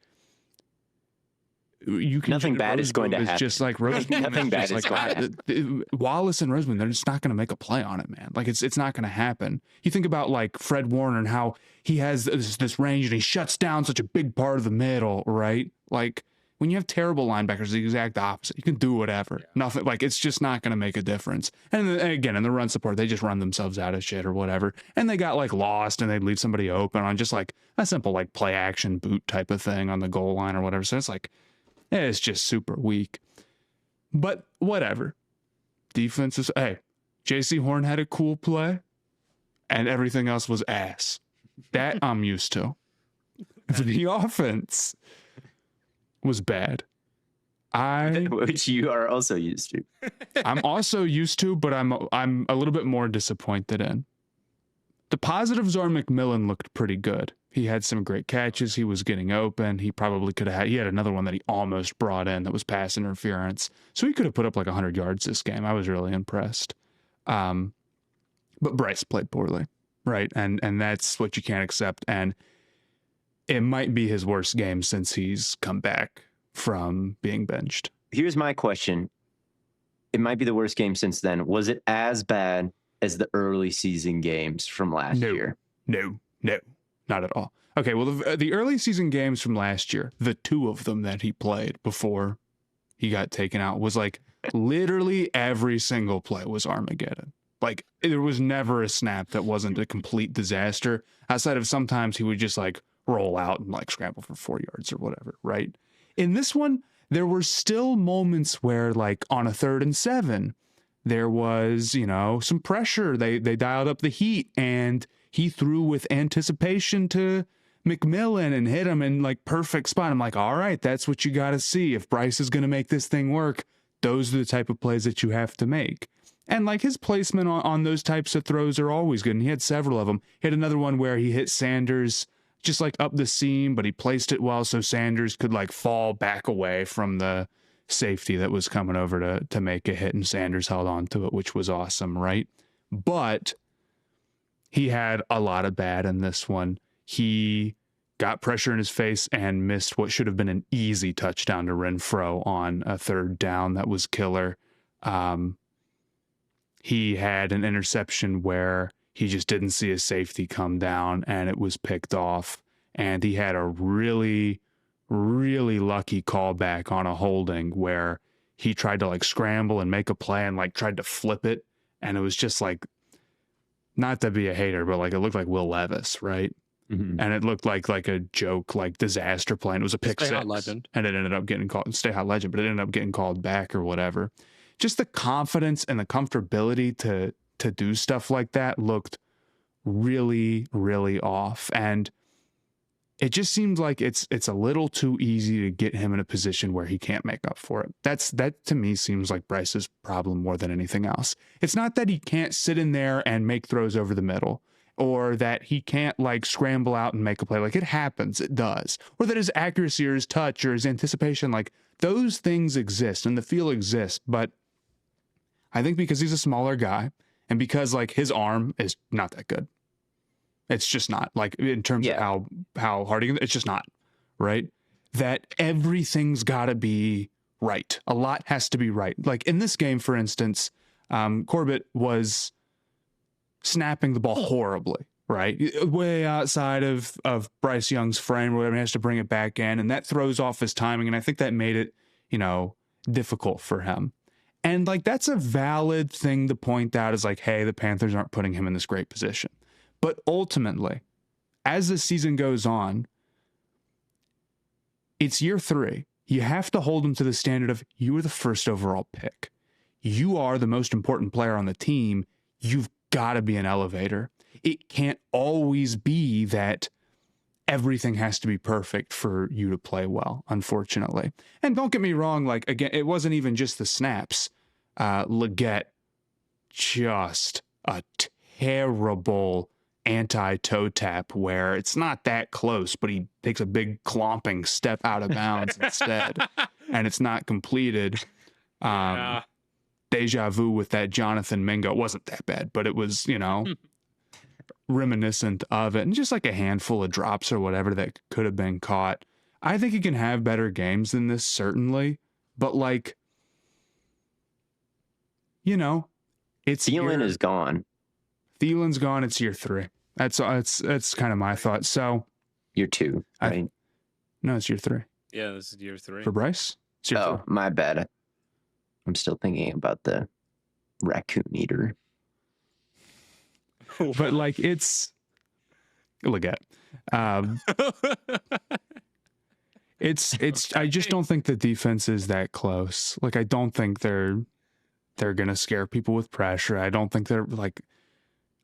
you can Nothing bad is going to happen. just like Roseman. Nothing bad is going to happen. Wallace and Roseman, they're just not going to make a play on it, man. Like it's not going to happen. You think about like Fred Warner and how he has this range and he shuts down such a big part of the middle, right? Like when you have terrible linebackers, the exact opposite. You can do whatever. Yeah. Nothing, like it's just not going to make a difference. And again, in the run support, they just run themselves out of shit or whatever. And they got like lost and they'd leave somebody open on just like a simple like play action boot type of thing on the goal line or whatever. So it's like, it's just super weak. But whatever. Defense is, hey, JC Horn had a cool play and everything else was ass. That I'm used to. The offense was bad. Which you are also used to. I'm also used to, but I'm a little bit more disappointed in. The positives are McMillan looked pretty good. He had some great catches. He was getting open. He probably could have he had another one that he almost brought in that was pass interference. So he could have put up like 100 yards this game. I was really impressed. But Bryce played poorly, right? And that's what you can't accept. And it might be his worst game since he's come back from being benched. Here's my question. It might be the worst game since then. Was it as bad as the early season games from last year? No, not at all. Okay, well, the early season games from last year, the two of them that he played before he got taken out, was like literally every single play was Armageddon. Like there was never a snap that wasn't a complete disaster, outside of sometimes he would just like roll out and like scramble for 4 yards or whatever, right? In this one, there were still moments where like on a 3rd and 7, there was, some pressure. They dialed up the heat and he threw with anticipation to McMillan and hit him in like perfect spot. I'm like, all right, that's what you got to see. If Bryce is going to make this thing work, those are the type of plays that you have to make. And like his placement on those types of throws are always good. And he had several of them. He had another one where he hit Sanders just like up the seam, but he placed it well so Sanders could like fall back away from the safety that was coming over to make a hit, and Sanders held on to it, which was awesome, right? But he had a lot of bad in this one. He got pressure in his face and missed what should have been an easy touchdown to Renfro on a 3rd down that was killer. He had an interception where he just didn't see a safety come down and it was picked off. And he had a really, really lucky callback on a holding where he tried to like scramble and make a play and like tried to flip it. And it was just like, not to be a hater, but like it looked like Will Levis, right? Mm-hmm. And it looked like a joke, like disaster play. And it was a pick six. Legend. And it ended up getting called, Stay Hot Legend, but it ended up getting called back or whatever. Just the confidence and the comfortability to do stuff like that looked really, really off. And it just seemed like it's a little too easy to get him in a position where he can't make up for it. That to me seems like Bryce's problem more than anything else. It's not that he can't sit in there and make throws over the middle, or that he can't like scramble out and make a play. Like it happens, it does. Or that his accuracy or his touch or his anticipation, like those things exist and the feel exists. But I think because he's a smaller guy and because like his arm is not that good. It's just not, like in terms of how hard he can, it's just not, right? That everything's got to be right. A lot has to be right. Like in this game, for instance, Corbett was snapping the ball horribly, right? Way outside of Bryce Young's frame or whatever. He has to bring it back in, and that throws off his timing. And I think that made it, difficult for him. And like, that's a valid thing to point out is like, hey, the Panthers aren't putting him in this great position. But ultimately, as the season goes on, it's year 3. You have to hold him to the standard of you were the first overall pick. You are the most important player on the team. You've got to be an elevator. It can't always be that everything has to be perfect for you to play well, unfortunately. And don't get me wrong, like, again, it wasn't even just the snaps. Leggett, just a terrible anti-toe tap where it's not that close, but he takes a big clomping step out of bounds instead, and it's not completed. Deja vu with that Jonathan Mingo. It wasn't that bad, but it was, reminiscent of it. And just like a handful of drops or whatever that could have been caught. I think he can have better games than this, certainly. But like, you know, it's Thielen is gone. Thielen's gone. It's year 3. That's kind of my thought. So Year 2, right? No, it's year 3. Yeah, this is year 3. For Bryce? It's year 3. My bad. I'm still thinking about the raccoon eater. But like, it's look at it's I just don't think the defense is that close. Like, I don't think they're gonna scare people with pressure. I don't think their run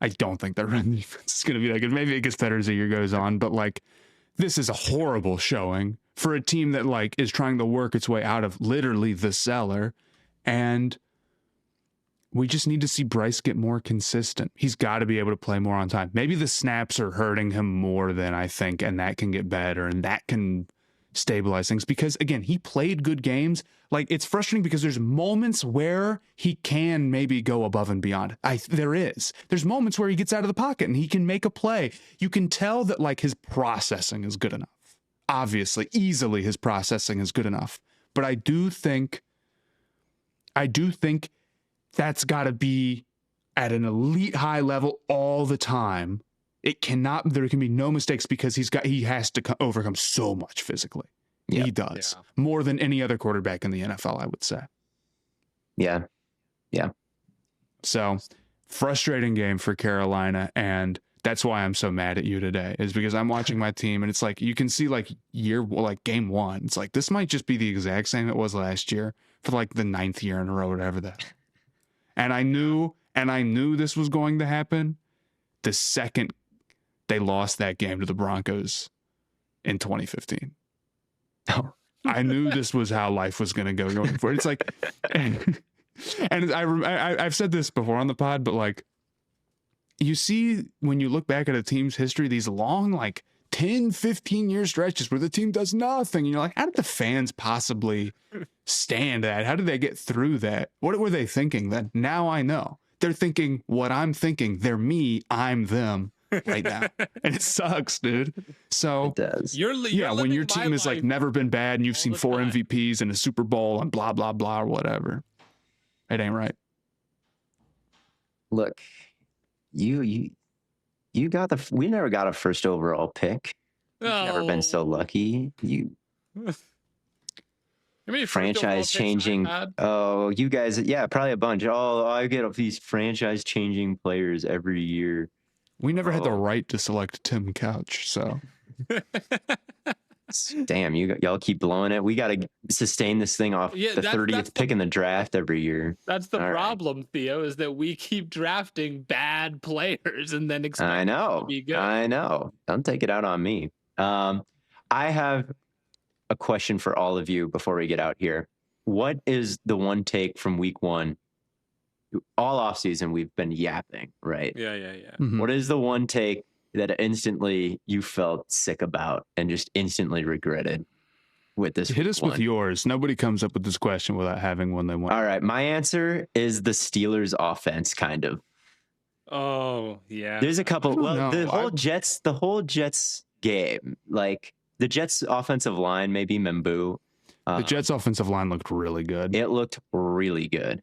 defense is gonna be that good. Maybe it gets better as the year goes on, but like, this is a horrible showing for a team that like is trying to work its way out of literally the cellar. And we just need to see Bryce get more consistent. He's got to be able to play more on time. Maybe the snaps are hurting him more than I think, and that can get better, and that can stabilize things. Because, again, he played good games. Like, it's frustrating because there's moments where he can maybe go above and beyond. There's moments where he gets out of the pocket and he can make a play. You can tell that, like, his processing is good enough. Obviously, easily his processing is good enough. But I do think that's got to be at an elite high level all the time. There can be no mistakes because he has to overcome so much physically. Yep. He does more than any other quarterback in the NFL, I would say. Yeah. So frustrating game for Carolina. And that's why I'm so mad at you today, is because I'm watching my team and it's like, you can see like game 1. It's like, this might just be the exact same it was last year for like the 9th year in a row, whatever that. And I knew this was going to happen the second they lost that game to the Broncos in 2015. I knew this was how life was going to go going forward. It's like, and I've said this before on the pod, but like, you see when you look back at a team's history, these long, like 10, 15-year stretches where the team does nothing. And you're like, how did the fans possibly stand that? How did they get through that? What were they thinking then? Now I know. They're thinking what I'm thinking. They're me, I'm them right now. And it sucks, dude. So it does. You're when your team has like never been bad and you've seen 4 MVPs and a Super Bowl and blah, blah, blah, or whatever. It ain't right. Look, you we never got a first overall pick. You've never been so lucky. Franchise changing. Oh, you guys, probably a bunch. Oh, I get these franchise changing players every year. We never had the right to select Tim Couch, so. Damn, y'all keep blowing it. We got to sustain this thing off the 30th pick in the draft every year. That's the problem, right. Theo, is that we keep drafting bad players and then expect them to be good. I know. Don't take it out on me. I have a question for all of you before we get out here. What is the one take from week 1? All offseason, we've been yapping, right? Yeah. Mm-hmm. What is the one take that instantly you felt sick about and just instantly regretted with this? Hit us with yours. Nobody comes up with this question without having one they want. All right. My answer is the Steelers offense, kind of. Oh, yeah. There's a couple. Well, the whole Jets game, like the Jets offensive line, maybe M'Boo. The Jets offensive line looked really good. It looked really good.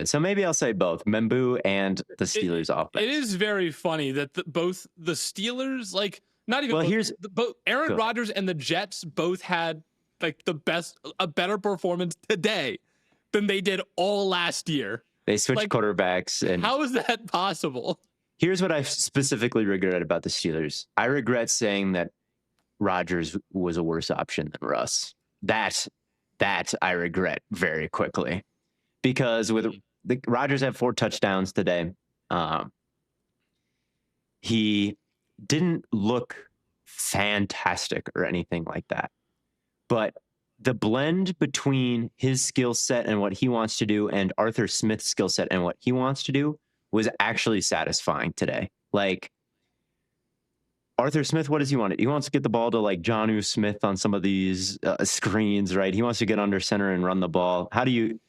So maybe I'll say both M'Boo and the Steelers offense. It is very funny that both the Steelers, like not even both Aaron Rodgers and the Jets both had like a better performance today than they did all last year. They switched quarterbacks. And how is that possible? Here's what I specifically regret about the Steelers. I regret saying that Rodgers was a worse option than Russ. That I regret very quickly. Because with Rodgers had 4 touchdowns today. He didn't look fantastic or anything like that. But the blend between his skill set and what he wants to do and Arthur Smith's skill set and what he wants to do was actually satisfying today. Like, Arthur Smith, what does he want? He wants to get the ball to like Jonnu Smith on some of these screens, right? He wants to get under center and run the ball. How do you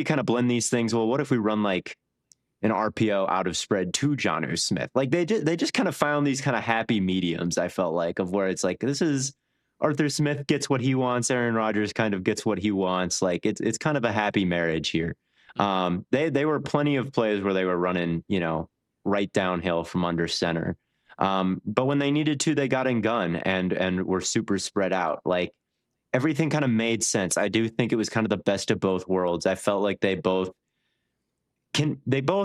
kind of blend these things? Well, what if we run like an RPO out of spread to Jonnu Smith? Like they just kind of found these kind of happy mediums, I felt like, of where it's like, this is Arthur Smith gets what he wants. Aaron Rodgers kind of gets what he wants. Like it's kind of a happy marriage here. They were plenty of plays where they were running, right downhill from under center. But when they needed to, they got in gun and were super spread out. Like everything kind of made sense. I do think it was kind of the best of both worlds. I felt like they both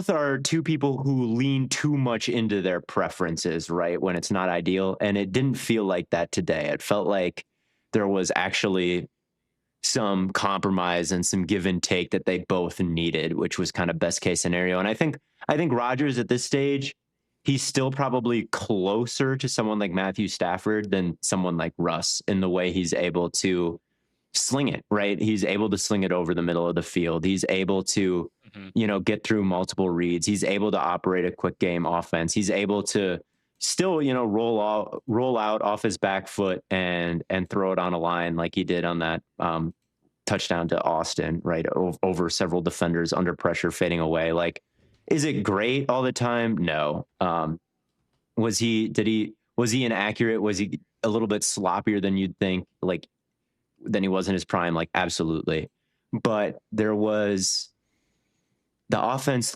are two people who lean too much into their preferences, right? When it's not ideal. And it didn't feel like that today. It felt like there was actually some compromise and some give and take that they both needed, which was kind of best case scenario. And I think Rodgers at this stage, he's still probably closer to someone like Matthew Stafford than someone like Russ in the way he's able to sling it, right? He's able to sling it over the middle of the field. He's able to, get through multiple reads. He's able to operate a quick game offense. He's able to still, roll out off his back foot and throw it on a line like he did on that touchdown to Austin, right? Over several defenders under pressure, fading away. Like, is it great all the time? No. Was he inaccurate? Was he a little bit sloppier than you'd think? Like, than he was in his prime? Like, absolutely. But the offense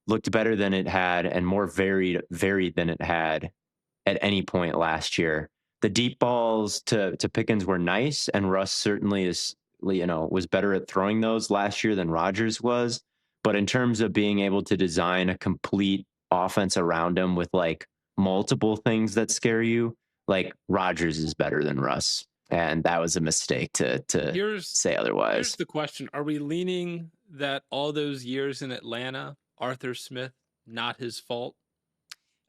looked better than it had and more varied than it had at any point last year. The deep balls to Pickens were nice, and Russ certainly was better at throwing those last year than Rodgers was. But in terms of being able to design a complete offense around him with like multiple things that scare you, like Rodgers is better than Russ. And that was a mistake to say otherwise. Here's the question. Are we leaning that all those years in Atlanta, Arthur Smith, not his fault?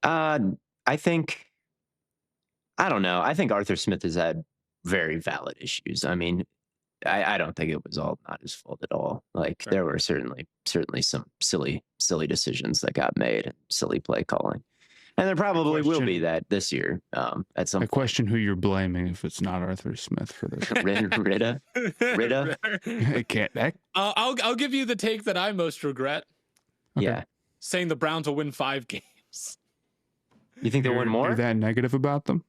I don't know. I think Arthur Smith has had very valid issues. I mean, I don't think it was all not his fault at all. Like there were certainly some silly decisions that got made and silly play calling. And there probably will be that this year at some point. I question who you're blaming if it's not Arthur Smith for this. Rita? I can't. I'll give you the take that I most regret. Okay. Yeah. Saying the Browns will win 5 games. You think they'll win more? You're that negative about them?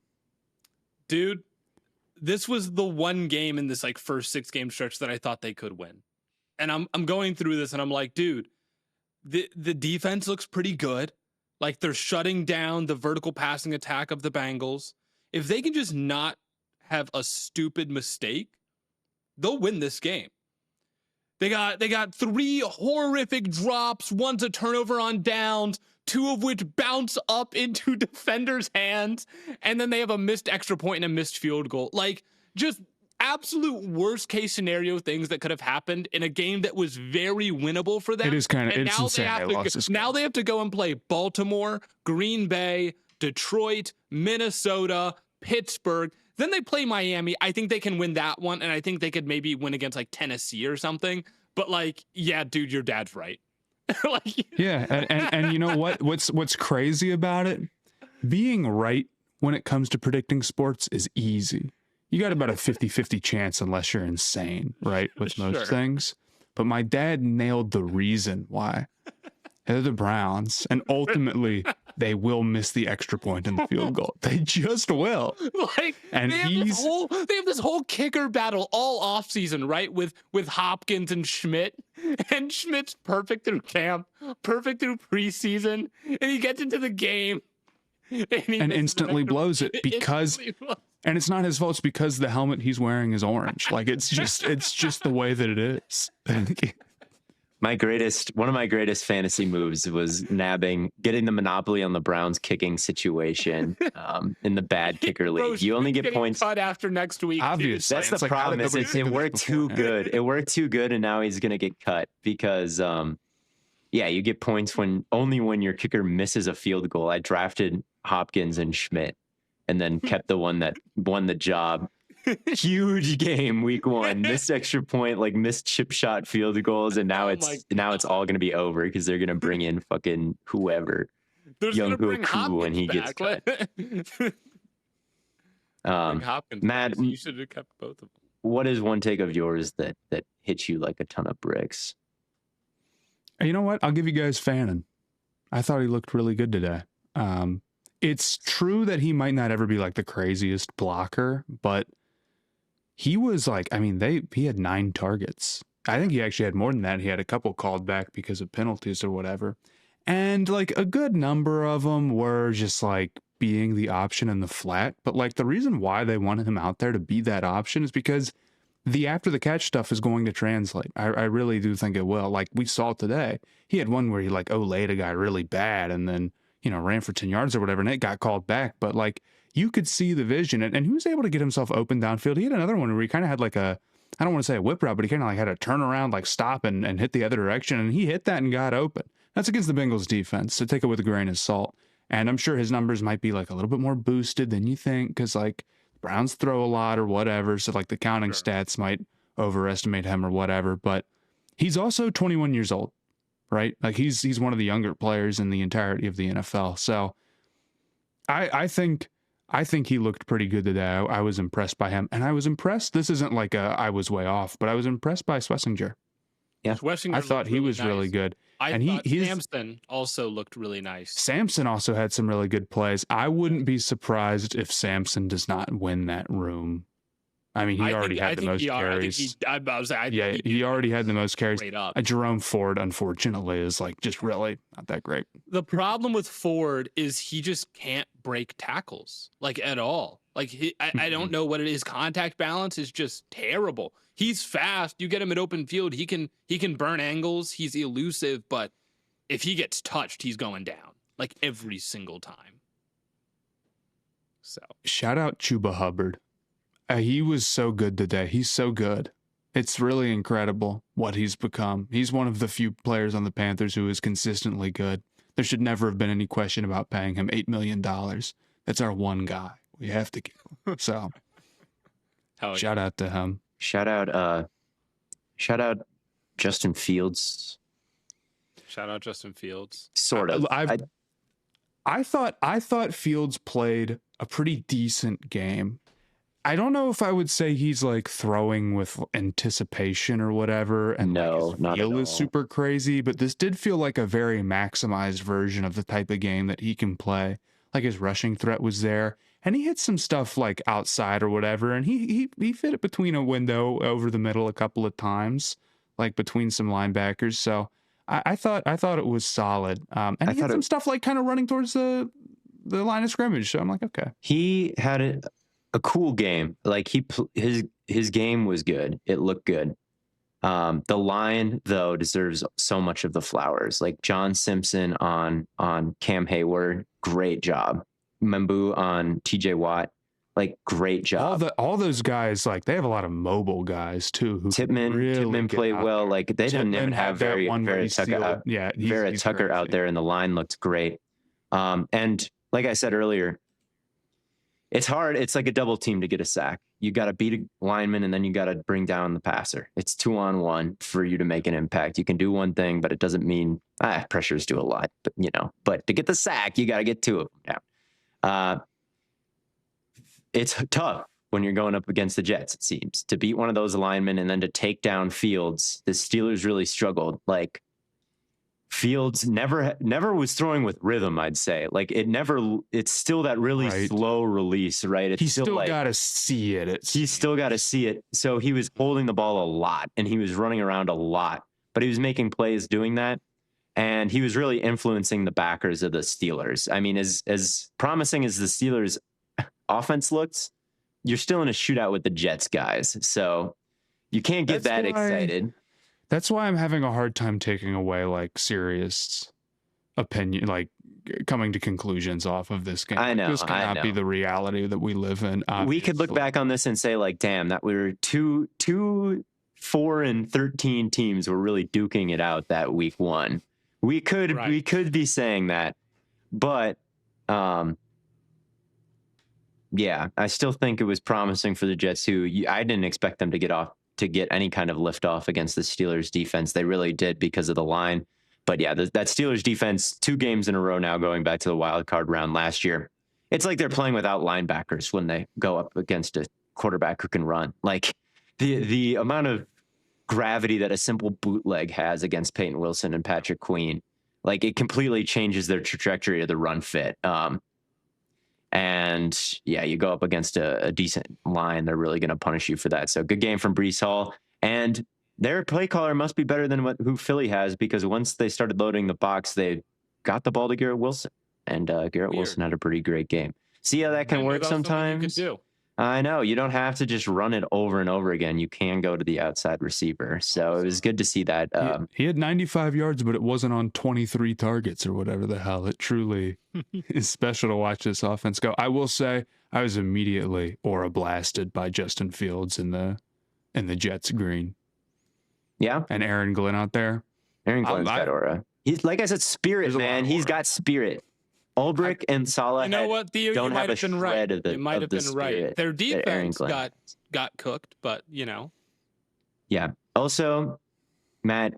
Dude, this was the one game in this like first 6-game stretch that I thought they could win. And I'm going through this and I'm like, dude, the defense looks pretty good. Like they're shutting down the vertical passing attack of the Bengals. If they can just not have a stupid mistake, they'll win this game. They got 3 horrific drops. One's a turnover on downs, 2 of which bounce up into defenders' hands, and then they have a missed extra point and a missed field goal. Like just absolute worst case scenario things that could have happened in a game that was very winnable for them. It is kind of, it's insane. Now they have to go and play Baltimore, Green Bay, Detroit, Minnesota, Pittsburgh. Then they play Miami. I think they can win that one, and I think they could maybe win against like Tennessee or something. But like, yeah, dude, your dad's right. Yeah, and you know what's crazy about it? Being right when it comes to predicting sports is easy. You got about a 50-50 chance unless you're insane, right? With most things. But my dad nailed the reason why. They're the Browns. And ultimately, they will miss the extra point in the field goal. They just will. Like, and they have this whole kicker battle all offseason, right? With Hopkins and Schmidt. And Schmidt's perfect through camp, perfect through preseason. And he gets into the game. And instantly blows it because... And it's not his fault. It's because the helmet he's wearing is orange. Like it's just the way that it is. One of my greatest fantasy moves was getting the monopoly on the Browns kicking situation in the bad kicker league. You only get points cut after next week. Obviously, that's the problem. It worked too good. It worked too good, and now he's gonna get cut because you get points only when your kicker misses a field goal. I drafted Hopkins and Schmidt, and then kept the one that won the job. Huge game week 1. Missed extra point, like missed chip shot field goals, and now it's all gonna be over because they're gonna bring in fucking whoever. Young Goku when he gets cut. Matt, you should have kept both of them. What is one take of yours that hits you like a ton of bricks? You know what? I'll give you guys Fannin. I thought he looked really good today. It's true that he might not ever be like the craziest blocker, but he was like, I mean, he had 9 targets. I think he actually had more than that. He had a couple called back because of penalties or whatever. And like a good number of them were just like being the option in the flat. But like the reason why they wanted him out there to be that option is because the after the catch stuff is going to translate. I really do think it will. Like we saw today, he had one where he like laid a guy really bad and then, ran for 10 yards or whatever, and it got called back. But like you could see the vision, and he was able to get himself open downfield. He had another one where he kind of had like I don't want to say a whip route, but he kind of like had a turnaround, like stop and hit the other direction. And he hit that and got open. That's against the Bengals defense. So take it with a grain of salt. And I'm sure his numbers might be like a little bit more boosted than you think, because like Browns throw a lot or whatever. So like the counting stats might overestimate him or whatever. But he's also 21 years old, right? Like he's one of the younger players in the entirety of the NFL. So I think he looked pretty good today. I was impressed by him, and I was impressed. This isn't like I was way off, but I was impressed by Schlesinger. Yeah, I thought he was really good. I thought Samson also looked really nice. Samson also had some really good plays. I wouldn't be surprised if Samson does not win that room. I mean, he already had the most carries. He already had the most carries. Jerome Ford, unfortunately, is like just really not that great. The problem with Ford is he just can't break tackles like at all. Like I don't know what it is. Contact balance is just terrible. He's fast. You get him at open field, he can burn angles. He's elusive, but if he gets touched, he's going down like every single time. So shout out Chuba Hubbard. He was so good today. He's so good. It's really incredible what he's become. He's one of the few players on the Panthers who is consistently good. There should never have been any question about paying him $8 million. That's our one guy. We have to give him. So shout out to him. Shout out Justin Fields. Shout out Justin Fields. Sort of. I thought Fields played a pretty decent game. I don't know if I would say he's like throwing with anticipation or whatever, and no, like his feel is super crazy, but this did feel like a very maximized version of the type of game that he can play. Like his rushing threat was there, and he hit some stuff like outside or whatever, and he fit it between a window over the middle a couple of times, like between some linebackers. So I thought it was solid, and he had some stuff like kind of running towards the line of scrimmage. So I'm like, okay, he had a cool game. Like his game was good. It looked good. The line though deserves so much of the flowers. Like John Simpson on Cam Hayward, great job. Membu on TJ Watt, like great job. All those guys, like they have a lot of mobile guys too. Who Tippmann played well. There. Like they didn't even have Vera Tucker. Vera Tucker out there, and the line looked great. And like I said earlier, it's hard. It's like a double team to get a sack. You got to beat a lineman, and then you got to bring down the passer. It's 2-on-1 for you to make an impact. You can do one thing, but it doesn't mean pressures do a lot. But but to get the sack, you got to get 2 of them down. It's tough when you're going up against the Jets. It seems to beat one of those linemen and then to take down Fields. The Steelers really struggled. Like Fields never was throwing with rhythm, I'd say. Like it's still that really slow release, right? It's He's still got to see it. He's still got to see it. So he was holding the ball a lot and he was running around a lot, but he was making plays doing that. And he was really influencing the backers of the Steelers. I mean, as promising as the Steelers offense looks, you're still in a shootout with the Jets guys. So you can't get excited. That's why I'm having a hard time taking away like serious opinion, like coming to conclusions off of this game. I know this cannot be the reality that we live in. Obviously. We could look back on this and say like, damn, that we were 4-13 teams were really duking it out that week 1. We could be saying that, but yeah, I still think it was promising for the Jets who I didn't expect them to get any kind of lift off against the Steelers defense. They really did because of the line. But yeah, that Steelers defense, 2 games in a row now going back to the wild card round last year. It's like they're playing without linebackers when they go up against a quarterback who can run. Like the amount of gravity that a simple bootleg has against Peyton Wilson and Patrick Queen, like it completely changes their trajectory of the run fit. And And yeah, you go up against a decent line, they're really going to punish you for that. So good game from Breece Hall. And their play caller must be better than who Philly has, because once they started loading the box, they got the ball to Garrett Wilson. And Garrett Wilson had a pretty great game. See how that can work sometimes? You could do. I know. You don't have to just run it over and over again. You can go to the outside receiver. So it was good to see that. He had 95 yards, but it wasn't on 23 targets or whatever the hell. It truly is special to watch this offense go. I will say I was immediately aura blasted by Justin Fields in the Jets green. Yeah. And Aaron Glenn out there. Aaron Glenn's got aura. He's, like I said, spirit, man. He's got spirit. Ulbrich and Salah, you know what, Theo, don't have a shred of the You might have been right. Their defense got cooked, but you know. Yeah. Also, Matt,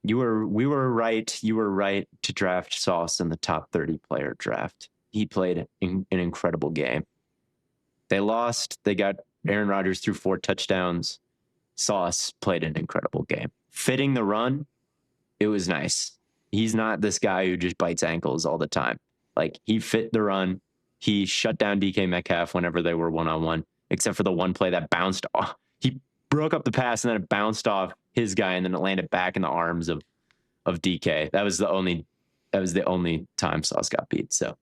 we were right. You were right to draft Sauce in the top 30 player draft. He played an incredible game. They lost. They got Aaron Rodgers threw 4 touchdowns. Sauce played an incredible game. Fitting the run, it was nice. He's not this guy who just bites ankles all the time. Like, he fit the run. He shut down DK Metcalf whenever they were one-on-one, except for the one play that bounced off. He broke up the pass and then it bounced off his guy and then it landed back in the arms of DK. That was the only time Sauce got beat. So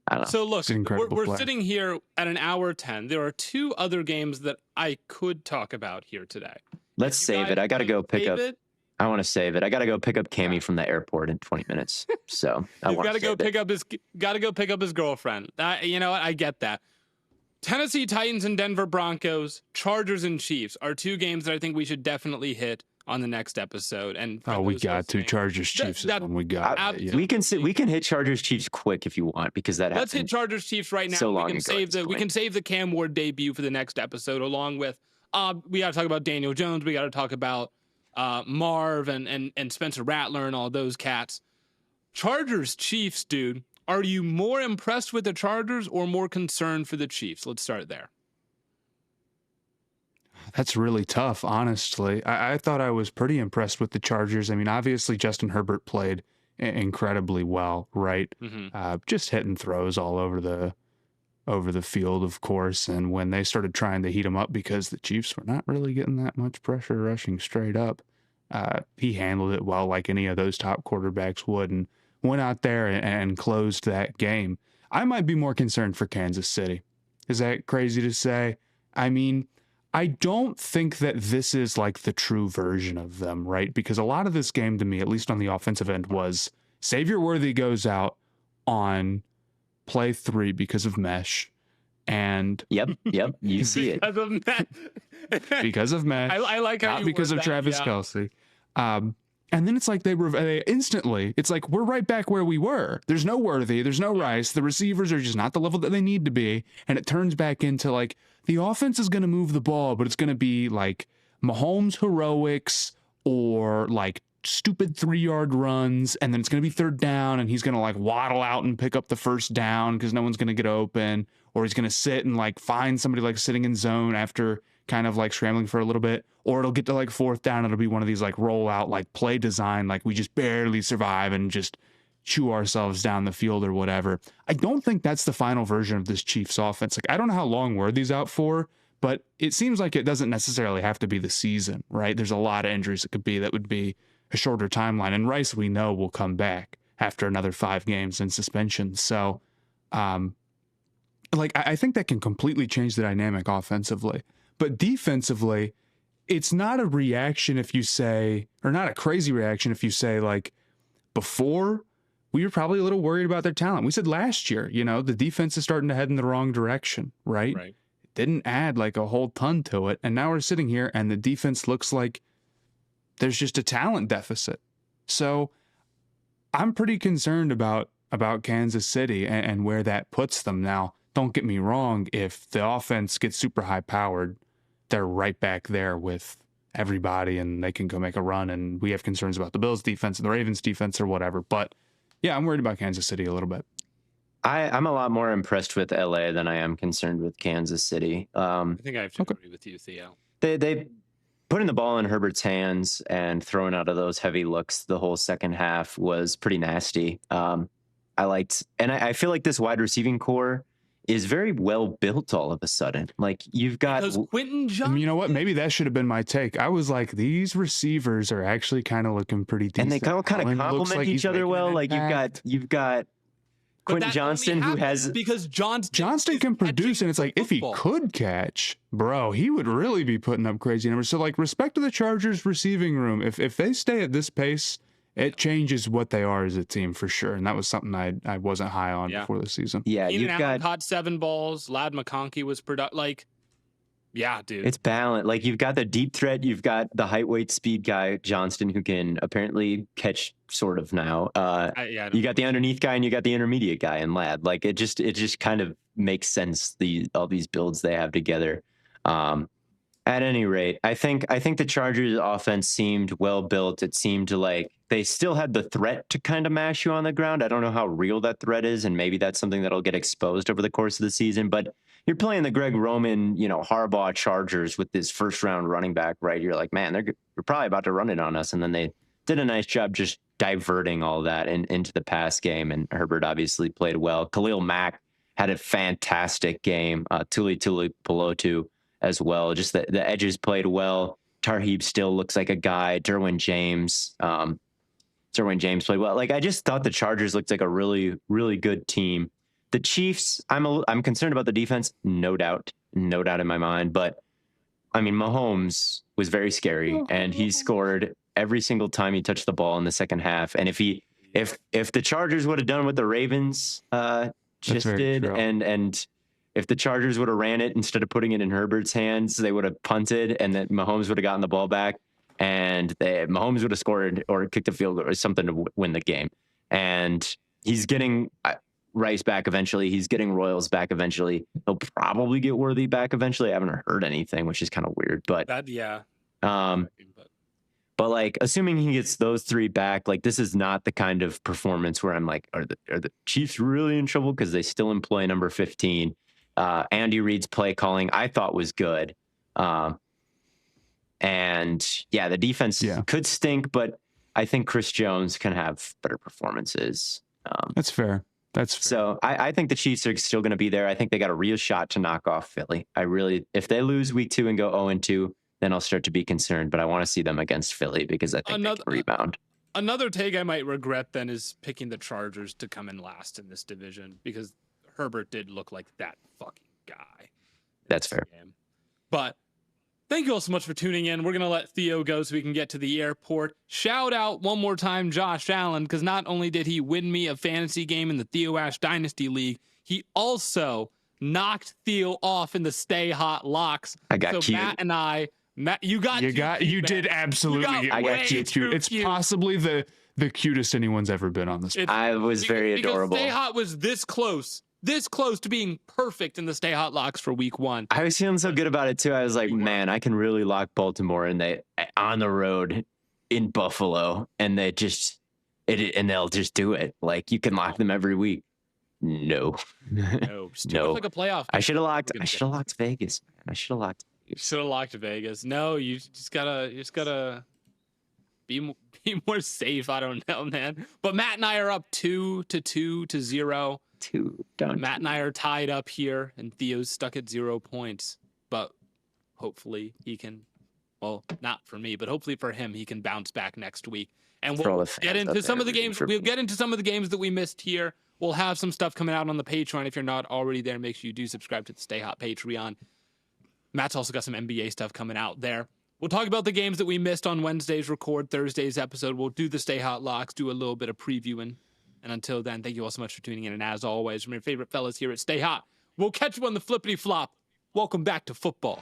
I don't know. So look, we're sitting here at an hour 10. There are 2 other games that I could talk about here today. Let's save it. I got to go pick up. I want to save it. I got to go pick up Cammy from the airport in 20 minutes. So I want to go pick up his girlfriend. You know what? I get that. Tennessee Titans and Denver Broncos, Chargers and Chiefs are 2 games that I think we should definitely hit on the next episode. And we got to Chargers Chiefs. We got. We can hit Chargers Chiefs quick if you want, because that let's hit Chargers Chiefs right now. So long we can save the Cam Ward debut for the next episode, along with we got to talk about Daniel Jones. We got to talk about Marv and Spencer Rattler and all those cats. Chargers Chiefs, dude. Are you more impressed with the Chargers or more concerned for the Chiefs? Let's start there. That's really tough, honestly. I thought I was pretty impressed with the Chargers. I mean, obviously Justin Herbert played incredibly well, right? Mm-hmm. Just hitting throws all over the field, of course. And when they started trying to heat him up, because the Chiefs were not really getting that much pressure rushing straight up, he handled it well, like any of those top quarterbacks would, and went out there and closed that game. I might be more concerned for Kansas City. Is that crazy to say? I mean, I don't think that this is like the true version of them, right? Because a lot of this game to me, at least on the offensive end, was Xavier Worthy goes out on play 3 because of mesh. And yep, you see it. Because of mesh. I like how not because of Travis Kelce. And then it's like they instantly, it's like we're right back where we were. There's no Worthy, there's no Rice. The receivers are just not the level that they need to be. And it turns back into like the offense is going to move the ball, but it's going to be like Mahomes heroics or like stupid 3-yard runs. And then it's going to be 3rd down and he's going to like waddle out and pick up the 1st down because no one's going to get open. Or he's going to sit and like find somebody like sitting in zone after kind of like scrambling for a little bit, or it'll get to like 4th down. It'll be one of these like rollout, like play design, like we just barely survive and just chew ourselves down the field or whatever. I don't think that's the final version of this Chiefs offense. Like, I don't know how long Worthy's out for, but it seems like it doesn't necessarily have to be the season, right? There's a lot of injuries it could be that would be a shorter timeline. And Rice, we know, will come back after another 5 games in suspension. So, like, I think that can completely change the dynamic offensively. But defensively, it's not a reaction if you say, or not a crazy reaction if you say, like, before, we were probably a little worried about their talent. We said last year, you know, the defense is starting to head in the wrong direction, right? It didn't add, like, a whole ton to it. And now we're sitting here, and the defense looks like there's just a talent deficit. So I'm pretty concerned about Kansas City and where that puts them. Now, don't get me wrong, if the offense gets super high-powered, they're right back there with everybody and they can go make a run, and we have concerns about the Bills defense and the Ravens defense or whatever. But yeah, I'm worried about Kansas City a little bit. I'm a lot more impressed with LA than I am concerned with Kansas City. I think I have to agree with you, Theo. They putting the ball in Herbert's hands and throwing out of those heavy looks the whole second half was pretty nasty. I feel like this wide receiving core is very well built all of a sudden. Like you've got Because Quentin Johnson. You know what? Maybe that should have been my take. I was like, these receivers are actually kind of looking pretty decent. and they kind of Allen looks complement like each he's other making well. an Like impact. you've got But Quentin that Johnston only who happens has because Johnston is can produce, catching and it's like the if he football. could catch, bro, he would really be putting up crazy numbers. So like, respect to the Chargers receiving room. If they stay at this pace, it changes what they are as a team for sure. And that was something I wasn't high on Yeah. before the season. yeah, Keenan you've Allen got caught 7 balls. Lad McConkey was like, yeah, dude. it's balanced. Like you've got the deep threat, you've got the height, weight, speed guy Johnston who can apparently catch sort of now. You got the underneath guy and you got the intermediate guy in Lad. Like it just kind of makes sense. All these builds they have together. At any rate, I think the Chargers offense seemed well built. It seemed like they still had the threat to kind of mash you on the ground. I don't know how real that threat is, and maybe that's something that'll get exposed over the course of the season. But you're playing the Greg Roman, Harbaugh Chargers with this first round running back, right? You're like, man, they're probably about to run it on us. And then they did a nice job just diverting all that into the pass game. And Herbert obviously played well. Khalil Mack had a fantastic game. Tuli Pelotu as well. Just the edges played well. Tarheeb still looks like a guy. Derwin James played well. Like I just thought the Chargers looked like a really, really good team. The Chiefs, I'm concerned about the defense, no doubt in my mind. But I mean, Mahomes was very scary, and he scored every single time he touched the ball in the second half. And if the Chargers would have done what the Ravens just did, true. and if the Chargers would have ran it instead of putting it in Herbert's hands, they would have punted, and then Mahomes would have gotten the ball back, and Mahomes would have scored or kicked a field goal or something to win the game. And he's getting Rice back eventually. He's getting Royals back eventually. He'll probably get Worthy back eventually. I haven't heard anything, which is kind of weird. But but like, assuming he gets those 3 back, like this is not the kind of performance where I'm like, are the Chiefs really in trouble? Because they still employ number 15. Andy Reid's play calling I thought was good. And yeah, the defense could stink, but I think Chris Jones can have better performances. That's fair. So I think the Chiefs are still going to be there. I think they got a real shot to knock off Philly. If they lose week 2 and go 0-2, then I'll start to be concerned. But I want to see them against Philly because I think they can rebound. Another take I might regret then is picking the Chargers to come in last in this division because Herbert did look like that fucking guy. That's fair. Game. But thank you all so much for tuning in. We're going to let Theo go so we can get to the airport. Shout out one more time Josh Allen, because not only did he win me a fantasy game in the Theo Ash Dynasty League, he also knocked Theo off in the Stay Hot Locks. I got cute. You did absolutely get way too cute. It's possibly the cutest anyone's ever been on this. I was very adorable. Stay Hot was this close to being perfect in the Stay Hot Locks for week 1. I was feeling so good about it too. I was like, man, I can really lock Baltimore and on the road in Buffalo, and they'll just do it. Like you can lock them every week. No. Still like a playoff. I should have locked Vegas, man. I should have locked. You should have locked Vegas. No, you just gotta be more safe. I don't know, man. But Matt and I are up 2-0. Matt and I are tied up here, and Theo's stuck at 0 points. But hopefully he can. Well, not for me, but hopefully for him, he can bounce back next week. And we'll get into some of the games. We'll get into some of the games that we missed here. We'll have some stuff coming out on the Patreon. If you're not already there, make sure you do subscribe to the Stay Hot Patreon. Matt's also got some NBA stuff coming out there. We'll talk about the games that we missed on Wednesday's record, Thursday's episode. We'll do the Stay Hot Locks, do a little bit of previewing. And until then, thank you all so much for tuning in. And as always, from your favorite fellas here at Stay Hot, we'll catch you on the flippity flop. Welcome back to football.